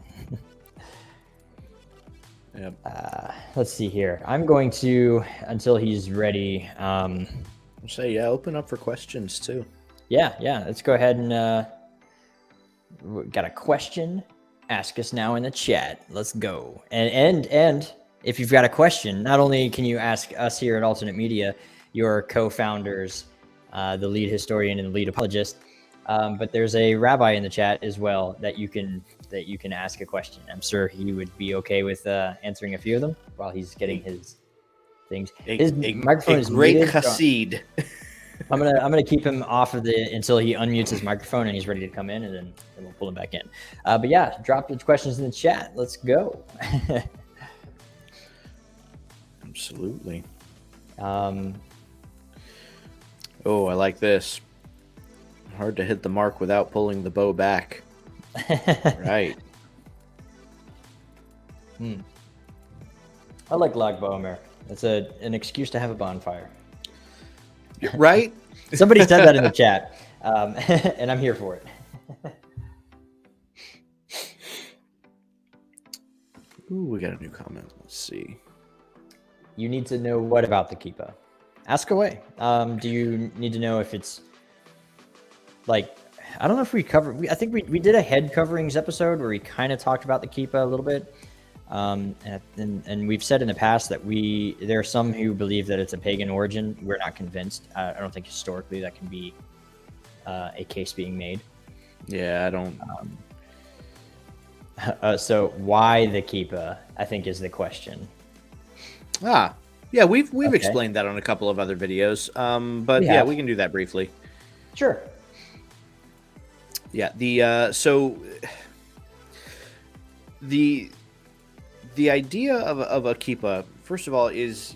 Yep. Let's see here. I'm going to, until he's ready. Open up for questions too. Yeah. Let's go ahead and we got a question. Ask us now in the chat. Let's go. And if you've got a question, not only can you ask us here at Alternate Media, your co-founders, the lead historian and the lead apologist, but there's a rabbi in the chat as well that you can ask a question. I'm sure he would be okay with answering a few of them while he's getting his things. His microphone is great muted, chassid. I'm gonna keep him off of until he unmutes his microphone and he's ready to come in, and then we'll pull him back in. But yeah, drop your questions in the chat. Let's go. Absolutely. Oh, I like this. Hard to hit the mark without pulling the bow back. Right. I like Lag BaOmer. It's an excuse to have a bonfire. Right? Somebody said that in the chat, and I'm here for it. Ooh, we got a new comment. Let's see. You need to know what about the Keepa? Ask away. Do you need to know if it's like, I don't know if we covered, I think we did a head coverings episode where we kind of talked about the Keepa a little bit. And we've said in the past that there are some who believe that it's a pagan origin. We're not convinced. I don't think historically that can be a case being made. Yeah, I don't. So why the Keepa, I think, is the question. Yeah, we've Okay. explained that on a couple of other videos. But We yeah, have. we can do that briefly. Sure. Yeah, the idea of a kippah, first of all, is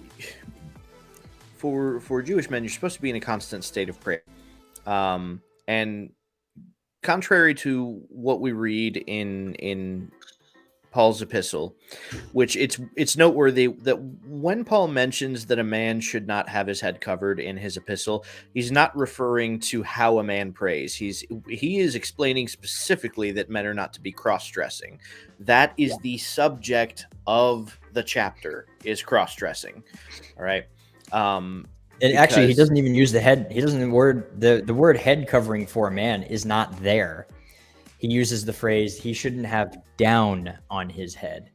for Jewish men, you're supposed to be in a constant state of prayer. And contrary to what we read in Paul's epistle, which it's noteworthy that when Paul mentions that a man should not have his head covered in his epistle, he's not referring to how a man prays. He is explaining specifically that men are not to be cross-dressing. That is the subject of the chapter, is cross-dressing. All right. And actually, he Because- doesn't even use the head. He doesn't the word head covering for a man is not there. He uses the phrase, he shouldn't have down on his head.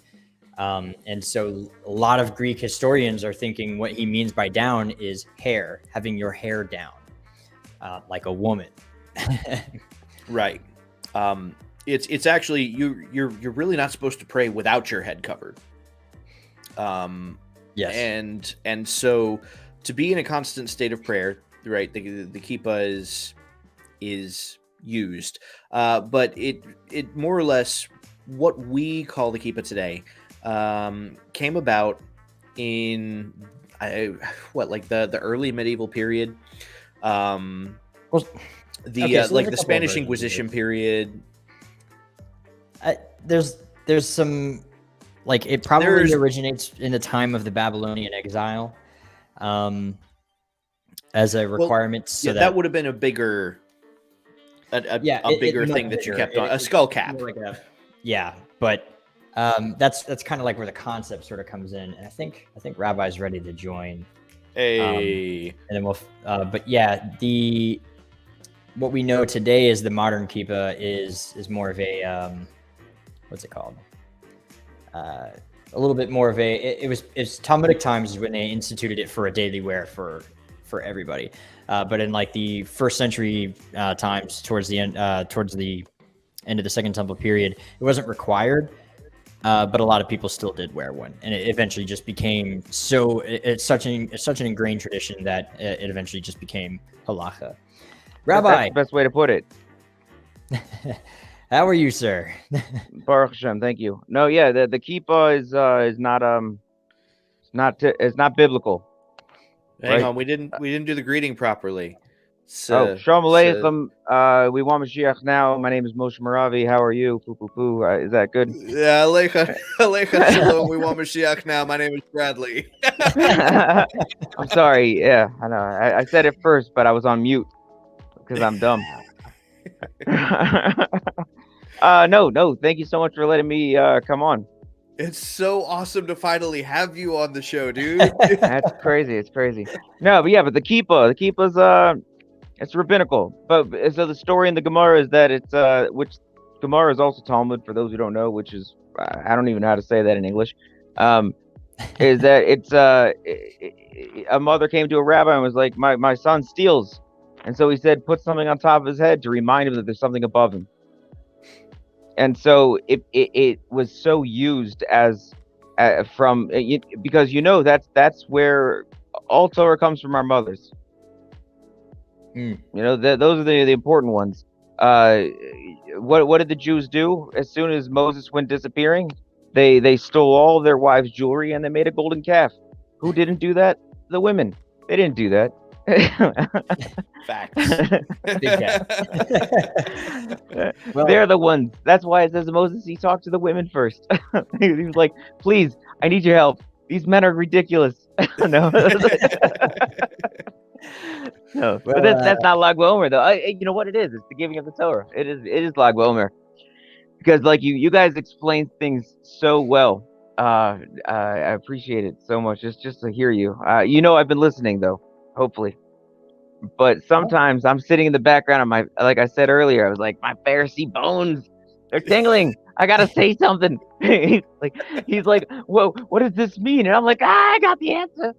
And so a lot of Greek historians are thinking what he means by down is hair, having your hair down, like a woman. Right. It's actually you're really not supposed to pray without your head covered. Yes. And so to be in a constant state of prayer, right? The kippah is used, but it more or less what we call the kippah today came about in like the early medieval period, Well, the okay, so like there's a the couple Spanish versions of Inquisition it. period. There's some, like, it probably There's- originates in the time of the Babylonian exile, as a requirement. So Yeah, that would have been a bigger, a bigger much thing that you bigger. kept on a It's skull cap. more like yeah, but that's kind of like where the concept sort of comes in, and I think Rabbi's ready to join, Hey, and then we'll. But yeah, what we know today is the modern kippah is more of a what's it called? A little bit more of it's Talmudic times when they instituted it for a daily wear for everybody. But in like the first century times, towards the end of the Second Temple period, it wasn't required, but a lot of people still did wear one, and it eventually just became it's such an ingrained tradition that it eventually just became halacha. Rabbi, That's the best way to put it. how are you, sir? Baruch Hashem, thank you. No, yeah, the kippah is not biblical. hang Right. on, we didn't do the greeting properly. So, Shalom Aleichem. We want Mashiach now. My name is Moshe Maravi. How are you? Poo poo poo. Is that good? yeah, Aleichem Shalom. We want Mashiach now. My name is Bradley. I'm sorry. Yeah, I know. I said it first, but I was on mute because I'm dumb. No. Thank you so much for letting me come on. It's so awesome to finally have you on the show, dude. That's crazy. It's crazy. No, but yeah, but the kippah's it's rabbinical. But so the story in the Gemara is that it's which Gemara is also Talmud for those who don't know, which is I don't even know how to say that in English. Is that it's a mother came to a rabbi and was like, my son steals, and so he said, put something on top of his head to remind him that there's something above him. And so it was so used as because that's where all Torah comes from our mothers. Mm. Those are the important ones. What did the Jews do as soon as Moses went disappearing? They stole all of their wives' jewelry and they made a golden calf. Who didn't do that? The women. They didn't do that. Facts. Big Well- They're the ones. That's why it says Moses, he talked to the women first. He was like, please, I need your help. These men are ridiculous. No. No, Well, but that's not Lag BaOmer though. You know what it is? It's the giving of the Torah. It is Lag BaOmer, because like you guys explain things so well. I appreciate it so much. Just to hear you. I've been listening though. Hopefully, but sometimes I'm sitting in the background of my, like I said earlier, I was like, my Pharisee bones, they're tingling. I gotta say something. he's like, whoa, what does this mean? And I'm like, I got the answer.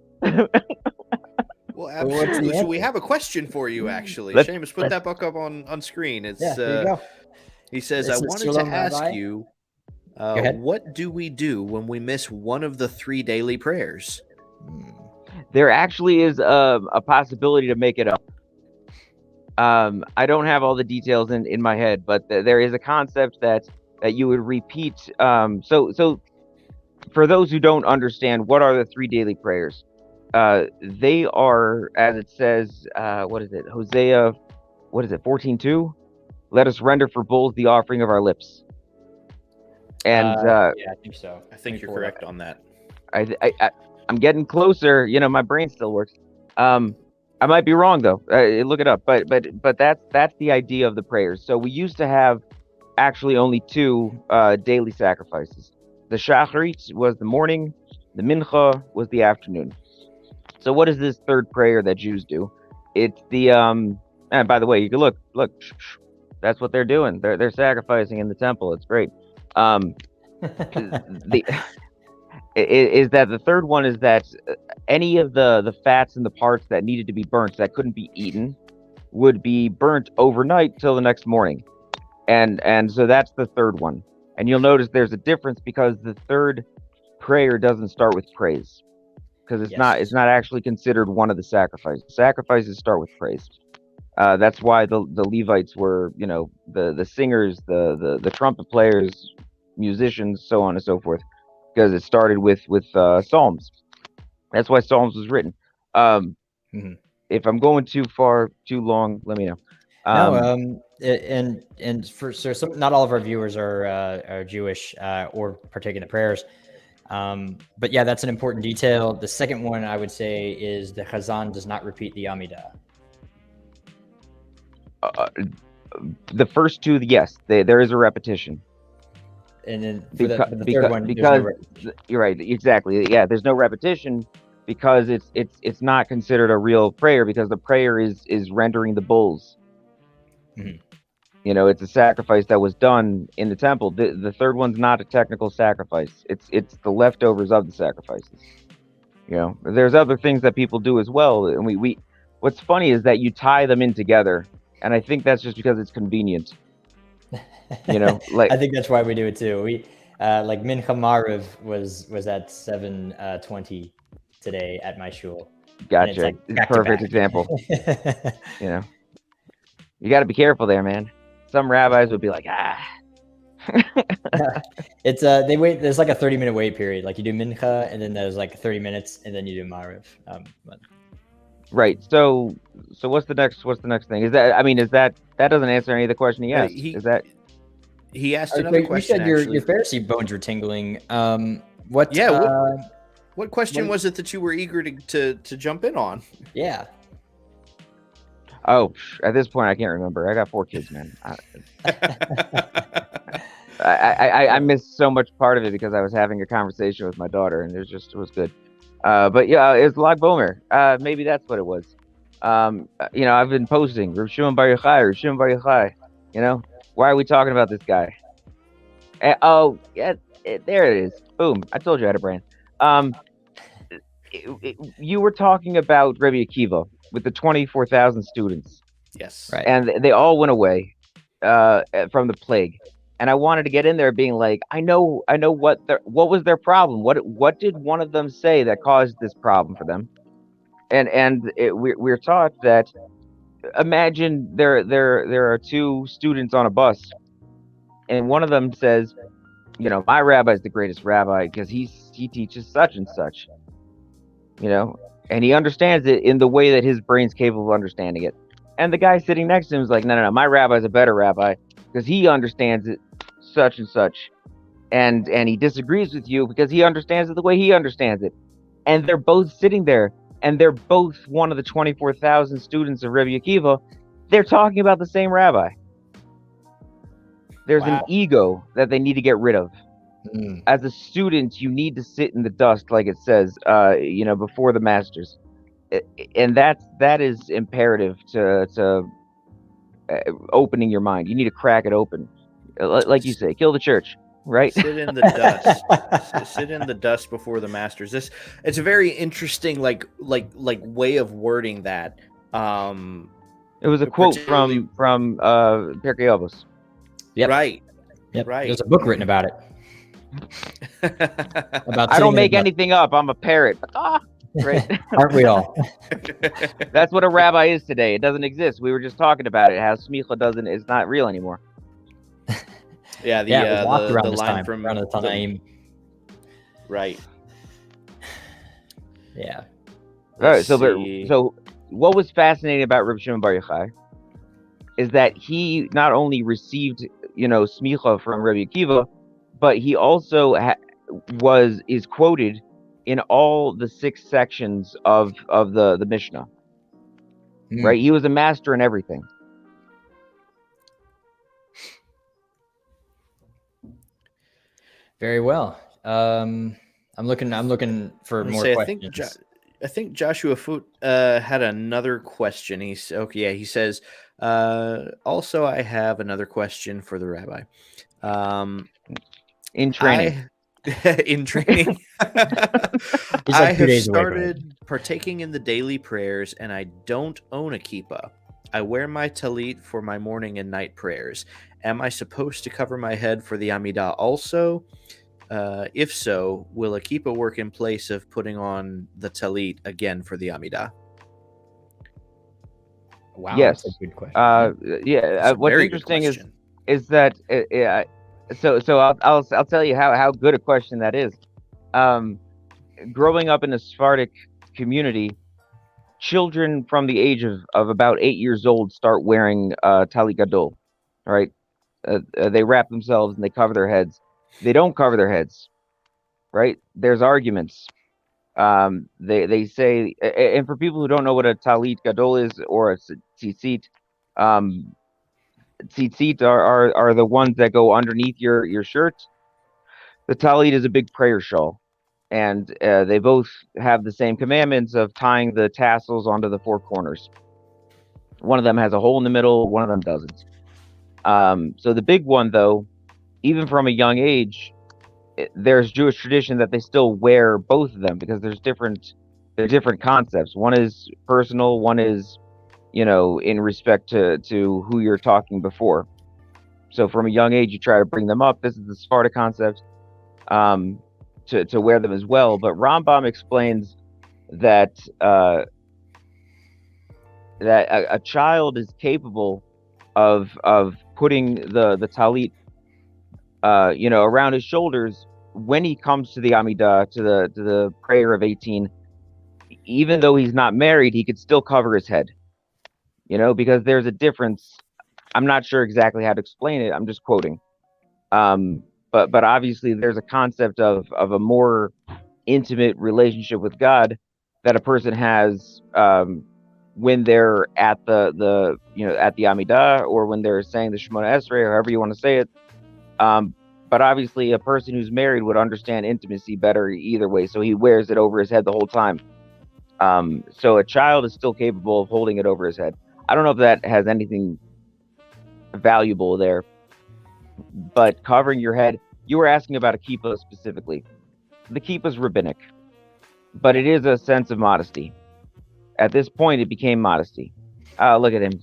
Well, what's the absolutely. So we answer? have a question for you, actually. Let's- Seamus, put that book up on screen. It's Yeah, there you go. he says, This I is wanted Shalom, to ask Rabbi. you, ahead. what do we do when we miss one of the 3 daily prayers? There actually is a possibility to make it up. I don't have all the details in my head, but there is a concept that you would repeat. So for those who don't understand, what are the 3 daily prayers? They are, as it says, what is it? Hosea, 14:2? Let us render for bulls the offering of our lips. And Yeah, I think so. I think you're correct on that. I'm getting closer. My brain still works. I might be wrong though. Look it up. But that's the idea of the prayers. So we used to have actually only 2 daily sacrifices. The shacharit was the morning. The mincha was the afternoon. So what is this 3rd prayer that Jews do? It's the and by the way, you can look. That's what they're doing. They're sacrificing in the temple. It's great. Is that the 3rd one is that any of the fats and the parts that needed to be burnt that couldn't be eaten would be burnt overnight till the next morning, and so that's the 3rd one. And you'll notice there's a difference because the 3rd prayer doesn't start with praise, because it's not actually considered one of the sacrifices. Sacrifices start with praise. That's why the Levites were, the singers, the trumpet players, musicians, so on and so forth, because it started with Psalms. That's why Psalms was written. If I'm going too long, let me know. And for some, not all of our viewers are Jewish or partake in the prayers. But yeah, that's an important detail. The second one I would say is the Chazan does not repeat the Amidah. The first 2, yes, there is a repetition. And then for the third because, one, because you're right, exactly. Yeah, there's no repetition because it's not considered a real prayer, because the prayer is rendering the bulls. It's a sacrifice that was done in the temple. The 3rd one's not a technical sacrifice. It's the leftovers of the sacrifices. There's other things that people do as well, and we what's funny is that you tie them in together, and I think that's just because it's convenient. Like I think that's why we do it too. We like Mincha Maariv was at 7:20 today at my shul. Gotcha. Like Perfect example. You got to be careful there, man. Some rabbis would be like, It's they wait. There's like a 30-minute wait period. Like you do Mincha, and then there's like 30 minutes, and then you do Maariv. Right. So what's the next thing? Is that doesn't answer any of the question he asked. He asked another question. You said your Pharisee bones were tingling. What? Yeah. What question was it that you were eager to jump in on? Yeah. Oh, at this point, I can't remember. I got 4 kids, man. I missed so much part of it because I was having a conversation with my daughter, and it was good. But yeah, it's Lag BaOmer. Maybe that's what it was. I've been posting Rav Shimon Bar Yochai. Why are we talking about this guy? Oh, yeah, there it is. Boom! I told you I had a brain. You were talking about Rabbi Akiva with the 24,000 students. Yes. Right. And they all went away from the plague. And I wanted to get in there being like, I know what was their problem. What did one of them say that caused this problem for them? And we're taught that, imagine there are 2 students on a bus, and one of them says, my rabbi is the greatest rabbi because he teaches such and such. and he understands it in the way that his brain's capable of understanding it. And the guy sitting next to him is like, no, my rabbi's a better rabbi because he understands it such and such. And he disagrees with you because he understands it the way he understands it. And they're both sitting there, and they're both one of the 24,000 students of Rebbe Akiva. They're talking about the same rabbi. There's an ego that they need to get rid of. As a student, you need to sit in the dust, like it says, before the masters, and that is imperative to opening your mind. You need to crack it open, like you say, kill the church, right? Sit in the dust. Sit in the dust before the masters. It's a very interesting, like way of wording that. It was a quote from Pirkei Avos. Yep. Right. Yep. Right. There's a book written about it. I don't make anything up. I'm a parrot. Right? Aren't we all? That's what a rabbi is today. It doesn't exist. We were just talking about it. How smicha doesn't. It's not real anymore. Yeah. It was locked around the this line time, from around the Tanaim. Right. Yeah. All right. So what was fascinating about Reb Shimon Bar Yochai is that he not only received, smicha from Rebbe Akiva, but he also is quoted in all the 6 sections of the Mishnah. Right? He was a master in everything. Very well. I'm looking for more questions. I think Joshua Foot had another question. He says, also I have another question for the rabbi. In training. In training. I have started partaking in the daily prayers, and I don't own a kippah. I wear my talit for my morning and night prayers. Am I supposed to cover my head for the Amidah also? If so, will a kippah work in place of putting on the talit again for the Amidah? Wow, yes. That's a good question. What's interesting is that So I'll tell you how good a question that is. Growing up in a Sephardic community, children from the age of about 8 years old start wearing talit gadol, right? They wrap themselves and they cover their heads. They don't cover their heads, right? There's arguments. They say, and for people who don't know what a talit gadol is or a tzitzit, tzitzit are the ones that go underneath your shirt. The talit is a big prayer shawl, and they both have the same commandments of tying the tassels onto the 4 corners. One of them has a hole in the middle, one of them doesn't. So the big one, though, even from a young age, there's Jewish tradition that they still wear both of them because they're different concepts. One is personal, one is in respect to who you're talking before. So from a young age, you try to bring them up. This is the Sephardic concept, to wear them as well. But Rambam explains that a child is capable of putting the talit, around his shoulders when he comes to the Amidah, to the prayer of 18. Even though he's not married, he could still cover his head. Because there's a difference. I'm not sure exactly how to explain it. I'm just quoting. But obviously there's a concept of a more intimate relationship with God that a person has when they're at the at the Amidah, or when they're saying the Shemona Esrei, or however you want to say it. But obviously a person who's married would understand intimacy better either way. So he wears it over his head the whole time. So a child is still capable of holding it over his head. I don't know if that has anything valuable there, but covering your head, you were asking about a kippah specifically. The kippah is rabbinic, but it is a sense of modesty. At this point, it became modesty. Look at him.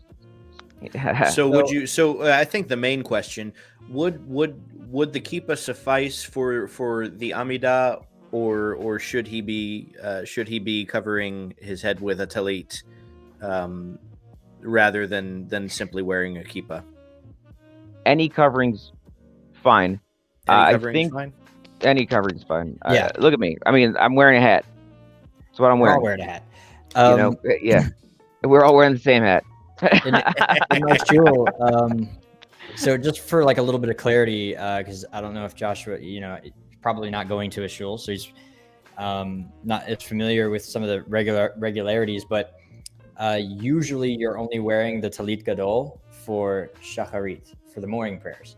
So I think the main question, would the kippah suffice for the Amidah, or should he be covering his head with a talit, rather than simply wearing a kippah? Any covering's fine. Any covering's fine? Any covering's fine. Yeah. Look at me. I mean, I'm wearing a hat. That's what I'm We're all wearing. wearing a hat. You know, yeah, we're all wearing the same hat. In my shul, so just for like a little bit of clarity, because I don't know if Joshua, probably not going to a shul, so he's not as familiar with some of the regularities, but usually you're only wearing the talit gadol for shacharit, for the morning prayers,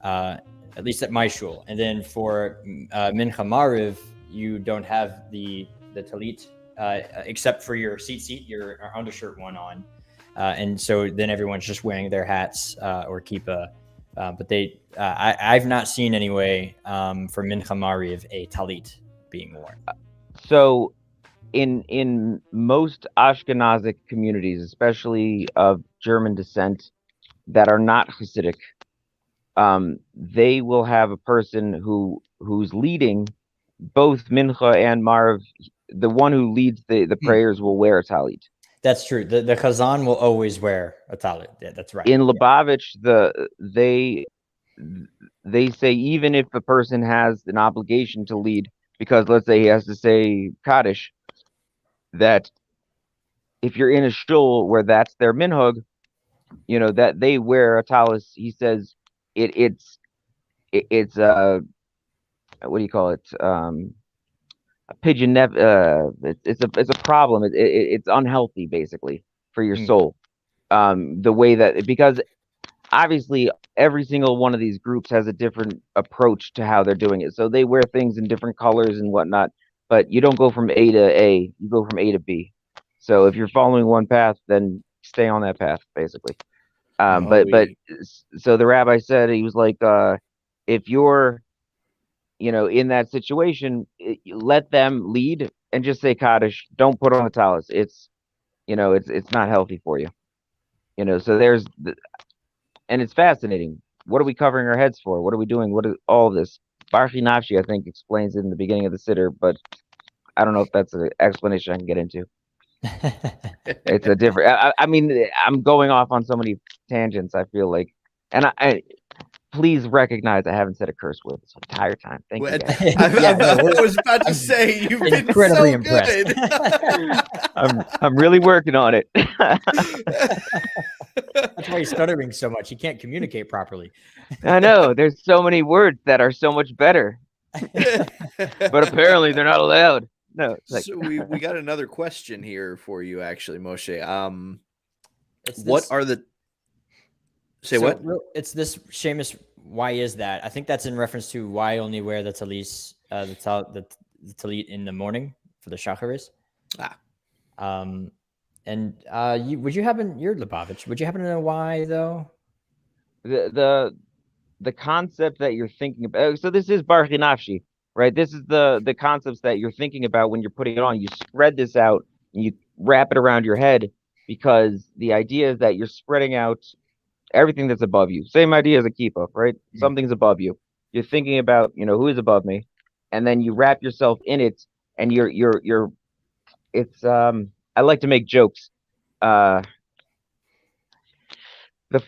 at least at my shul. And then for mincha mariv, you don't have the talit except for your your undershirt one on. And so then everyone's just wearing their hats or kippah. But I've not seen anyway for Mincha Mariv a talit being worn. So, in most Ashkenazic communities, especially of German descent, that are not Hasidic, they will have a person who's leading both Mincha and Mariv. The one who leads the prayers will wear a talit. That's true. The Chazan will always wear a talit. Yeah, that's right. In Lubavitch, they say even if a person has an obligation to lead, because let's say he has to say Kaddish, that if you're in a shul where that's their minhag, that they wear a talis. He says it's what do you call it? A pigeon. It's a problem. It's unhealthy basically for your soul. The way that, because obviously every single one of these groups has a different approach to how they're doing it. So they wear things in different colors and whatnot, but you don't go from A to A, you go from A to B. So if you're following one path, then stay on that path, basically. But so the rabbi said, he was like, if you're, in that situation, let them lead and just say Kaddish. Don't put on the talis. It's not healthy for you. So and it's fascinating. What are we covering our heads for? What are we doing? What is all this? Barchi Nafshi, I think, explains it in the beginning of the Siddur, but I don't know if that's an explanation I can get into. It's a different. I mean, I'm going off on so many tangents. I feel like, and I please recognize I haven't said a curse word this entire time. Thank you. Guys. I was about to say you've been incredibly so impressed. Good. I'm really working on it. That's why he's stuttering so much. He can't communicate properly. I know. There's so many words that are so much better, but apparently they're not allowed. No. So we got another question here for you, actually, Moshe. What are the? Say so what? It's this, Seamus. Why is that? I think that's in reference to why only wear the talis, the talit in the morning for the shacharis. And would you happen? You're Lubavitch. Would you happen to know why though? The concept that you're thinking about. So this is Barchi Nafshi, right? This is the concepts that you're thinking about when you're putting it on. You spread this out and you wrap it around your head, because the idea is that you're spreading out everything that's above you. Same idea as a kippah, right? Mm-hmm. Something's above you. You're thinking about, who is above me, and then you wrap yourself in it, and you're. It's I like to make jokes. The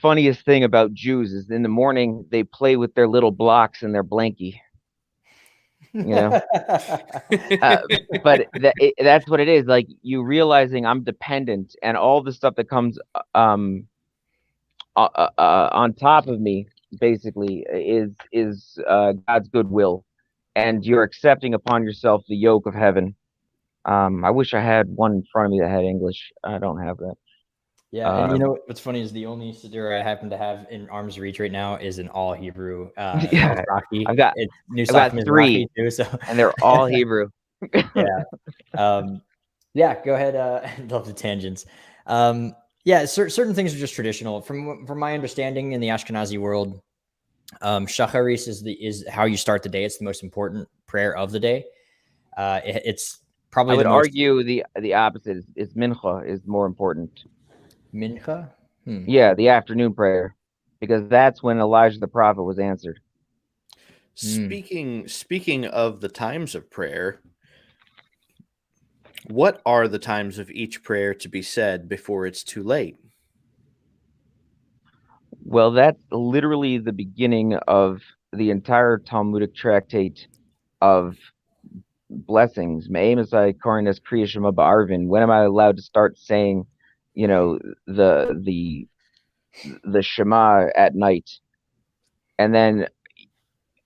funniest thing about Jews is in the morning they play with their little blocks and their blankie. But that's what it is. Like, you realizing I'm dependent, and all the stuff that comes on top of me basically is God's goodwill, and you're accepting upon yourself the yoke of heaven. I wish I had one in front of me that had English. I don't have that. Yeah, and what's funny is the only siddur I happen to have in arm's reach right now is an all Hebrew. Yeah, Mizrahi. I've got 3, too, so. And they're all Hebrew. Yeah. Go ahead. Love the tangents. Certain things are just traditional. From my understanding in the Ashkenazi world, shacharis is how you start the day. It's the most important prayer of the day. It's probably. I would argue the opposite. Is mincha is more important. Mincha? Yeah, the afternoon prayer, because that's when Elijah the prophet was answered. Speaking of the times of prayer, what are the times of each prayer to be said before it's too late? Well, that's literally the beginning of the entire Talmudic tractate of blessings. Me'emasai Coronis Kriyashima Ba'arvin. When am I allowed to start saying, you know, the Shema at night? And then,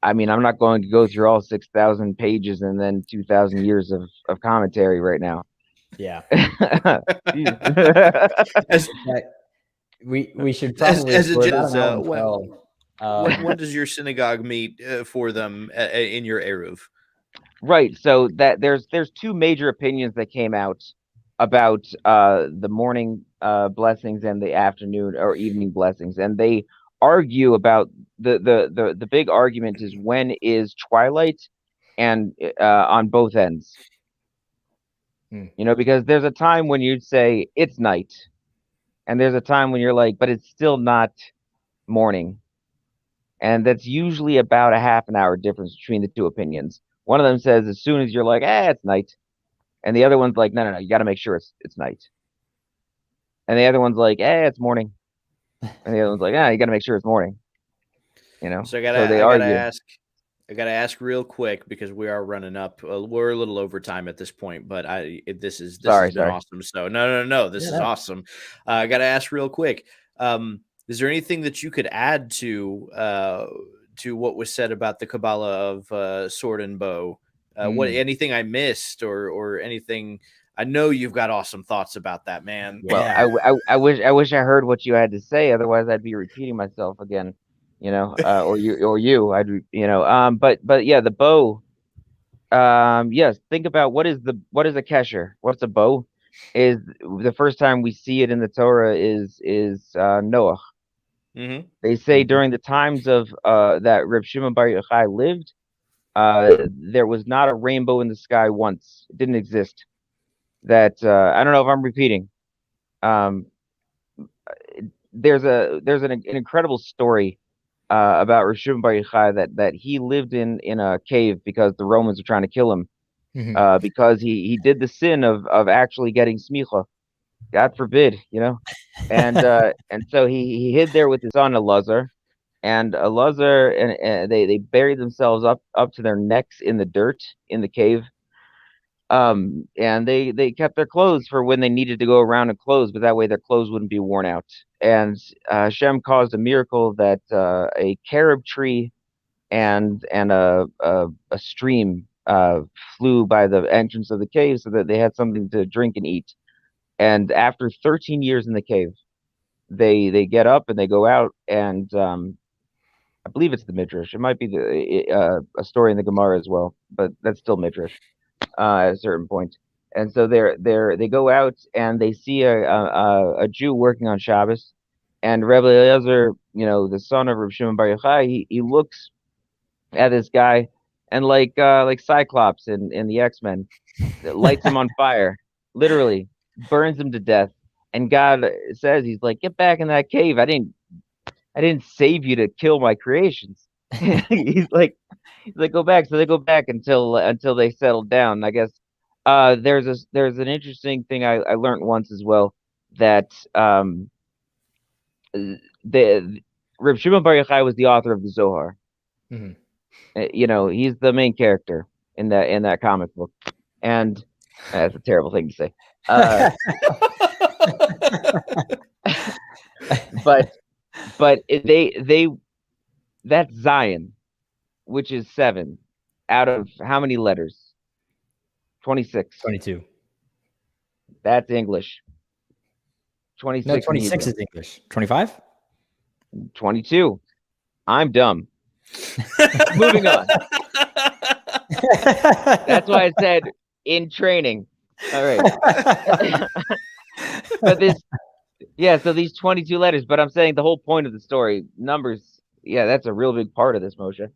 I mean, I'm not going to go through all 6,000 pages and then 2,000 years of commentary right now. Yeah. As, We should probably as it we're about is, an hour and 12. when does your synagogue meet for them in your Eruv? Right. So that there's two major opinions that came out about the morning blessings and the afternoon or evening blessings, and they argue about the big argument is when is twilight, and on both ends. You know, because there's a time when you'd say it's night, and there's a time when you're like, but it's still not morning. And that's usually about a half an hour difference between the two opinions. One of them says as soon as you're like, it's night. And the other one's like, no, you got to make sure it's night. And the other one's like, it's morning. And the other one's like, you got to make sure it's morning. You know, So I they gotta argue. I gotta ask real quick because we are running up. We're a little over time at this point, but this has been awesome. So no, this is awesome. I gotta ask real quick. Is there anything that you could add to what was said about the Kabbalah of sword and bow? What anything I missed or anything? I know you've got awesome thoughts about that, man. Well, I wish I heard what you had to say. Otherwise, I'd be repeating myself again. You know, or you, I'd, you know, but yeah, the bow. Yes, think about what is a kesher? What's a bow? Is the first time we see it in the Torah is Noah. Mm-hmm. They say during the times of that Reb Shimon Bar Yochai lived, there was not a rainbow in the sky once. It didn't exist. That I don't know if I'm repeating. There's an incredible story about Reb Shimon Bar Yochai that he lived in a cave because the Romans were trying to kill him because he did the sin of actually getting smicha. God forbid, you know, and so he hid there with his son Elazar, and Elazar and they buried themselves up to their necks in the dirt in the cave. And they kept their clothes for when they needed to go around and clothes, but that way their clothes wouldn't be worn out. And Hashem caused a miracle that a carob tree and a stream flew by the entrance of the cave so that they had something to drink and eat. And after 13 years in the cave, they get up and they go out, and I believe it's the Midrash. It might be a story in the Gemara as well, but that's still Midrash at a certain point. And so they go out and they see a Jew working on Shabbos, and Rebbe Eliezer, you know, the son of Reb Shimon Bar Yochai, he looks at this guy and like Cyclops in the X-Men, lights him on fire, literally burns him to death. And God says, he's like, get back in that cave. I didn't save you to kill my creations. he's like, go back. So they go back until they settle down. I guess there's an interesting thing I learned once as well, that the Reb Shimon Bar Yochai was the author of the Zohar. You know, he's the main character in that comic book, and that's a terrible thing to say. But that's Zion, which is 7 out of how many letters? 26. 22. That's English. 26. No, 26 is English. 25? 22. I'm dumb. Moving on. That's why I said in training. All right. But so these 22 letters, but I'm saying the whole point of the story, numbers, that's a real big part of this, Moshe.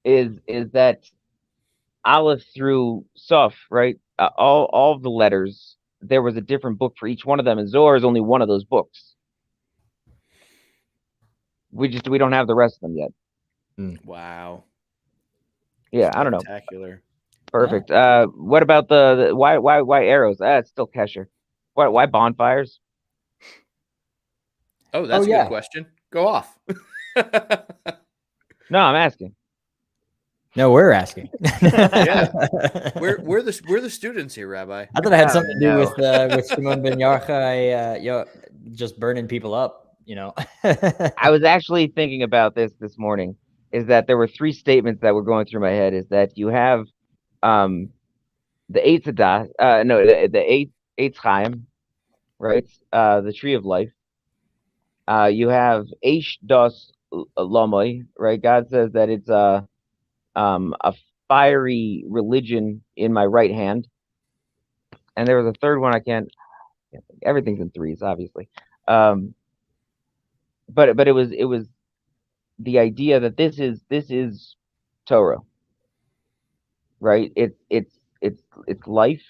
Is that Aleph through Suf, right? All of the letters, there was a different book for each one of them, and Zohar is only one of those books. We don't have the rest of them yet. Wow. Yeah, I don't know. Spectacular. Perfect. What about the why arrows? It's still Kesher. Why bonfires? Oh, that's a good question. Go off. No, I'm asking. No, we're asking. Yeah. We're the students here, Rabbi. I thought it had Oh, something to do no. with Shimon ben Yochai, just burning people up, you know. I was actually thinking about this morning. Is that there were three statements that were going through my head? Is that you have the Eitz Hadas, no, the Eitz Chaim, right? The tree of life. You have Eish Das Lamoy, right? God says that it's a fiery religion in my right hand. And there was a third one I can't think. Everything's in threes, obviously. But it was the idea that this is Torah, right? It's life.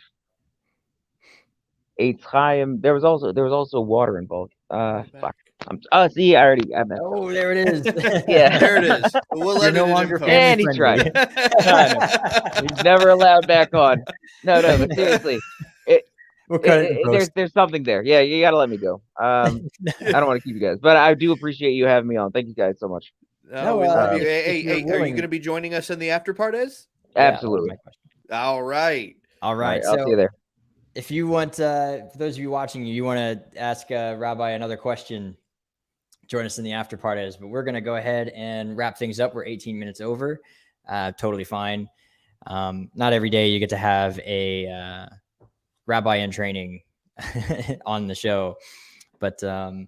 Eitz Chaim. There was also water involved. Fuck. See, I messed up. Oh, there it is. Yeah. There it is. We'll You're let no it in longer post. And he family tried. He's never allowed back on. No, but seriously, We'll cut it in post. there's something there. Yeah, you gotta let me go. I don't want to keep you guys, but I do appreciate you having me on. Thank you guys so much. No, we love you. if Hey, you're are you willing- going to be joining us in the after part? Is Yeah, Absolutely. that was my question. all right. All right. I'll see you there. If you want, for those of you watching, you want to ask Rabbi another question, join us in the after part. But we're going to go ahead and wrap things up. We're 18 minutes over. Totally fine. Not every day you get to have a rabbi in training on the show, but all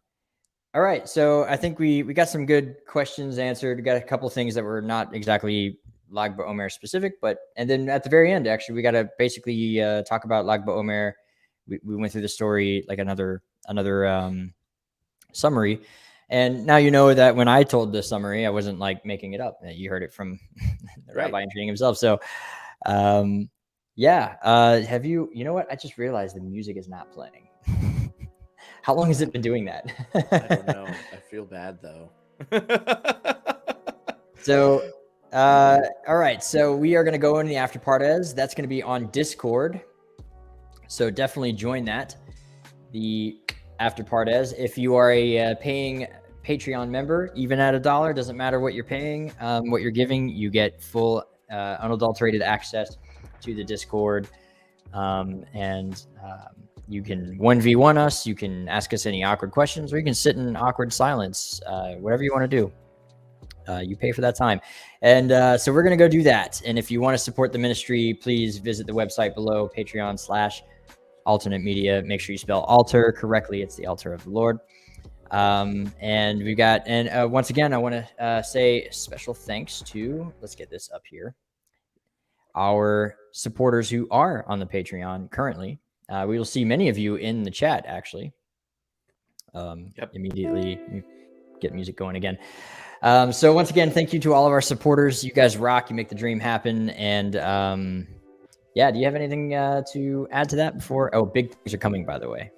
right. So I think we got some good questions answered. We got a couple things that were not exactly Lag BaOmer specific, and then at the very end, actually, we got to basically talk about Lag BaOmer. We went through the story, like another summary. And now you know that when I told the summary, I wasn't like making it up. You heard it from the rabbi in training himself. So, yeah. Have you know what? I just realized the music is not playing. How long has it been doing that? I don't know. I feel bad though. So, all right. So we are going to go in the after part that's going to be on Discord. So definitely join that. The after part if you are a paying Patreon member, even at $1, doesn't matter what you're paying, what you're giving, you get full unadulterated access to the Discord. And you can 1v1 us, you can ask us any awkward questions, or you can sit in awkward silence, whatever you want to do. You pay for that time. And so we're going to go do that. And if you want to support the ministry, please visit the website below, Patreon/alternate media. Make sure you spell altar correctly. It's the altar of the Lord. And we got, and once again, I want to say special thanks to, let's get this up here, our supporters who are on the Patreon currently. We will see many of you in the chat, actually. Immediately get music going again. So once again, thank you to all of our supporters. You guys rock. You make the dream happen. And yeah, do you have anything to add to that before? Oh, big things are coming, by the way.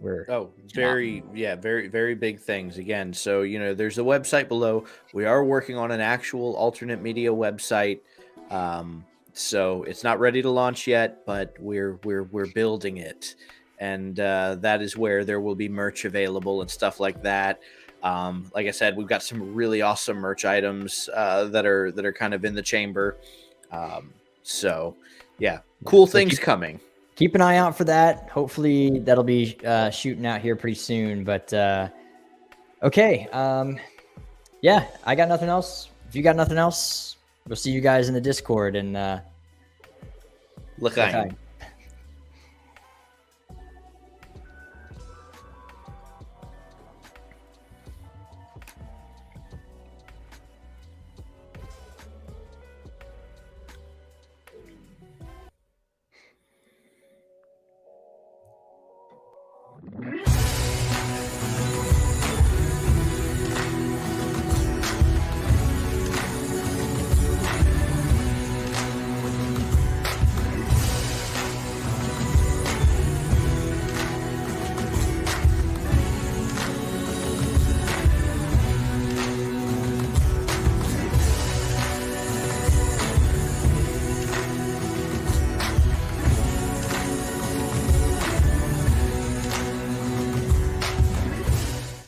Very, very big things again. So, there's a website below. We are working on an actual alternate media website. So it's not ready to launch yet, but we're building it. And that is where there will be merch available and stuff like that. Like I said, we've got some really awesome merch items that are kind of in the chamber. So yeah, cool things coming. Keep an eye out for that. Hopefully that'll be shooting out here pretty soon. But okay, yeah, I got nothing else. If you got nothing else, we'll see you guys in the Discord. And L'chaim.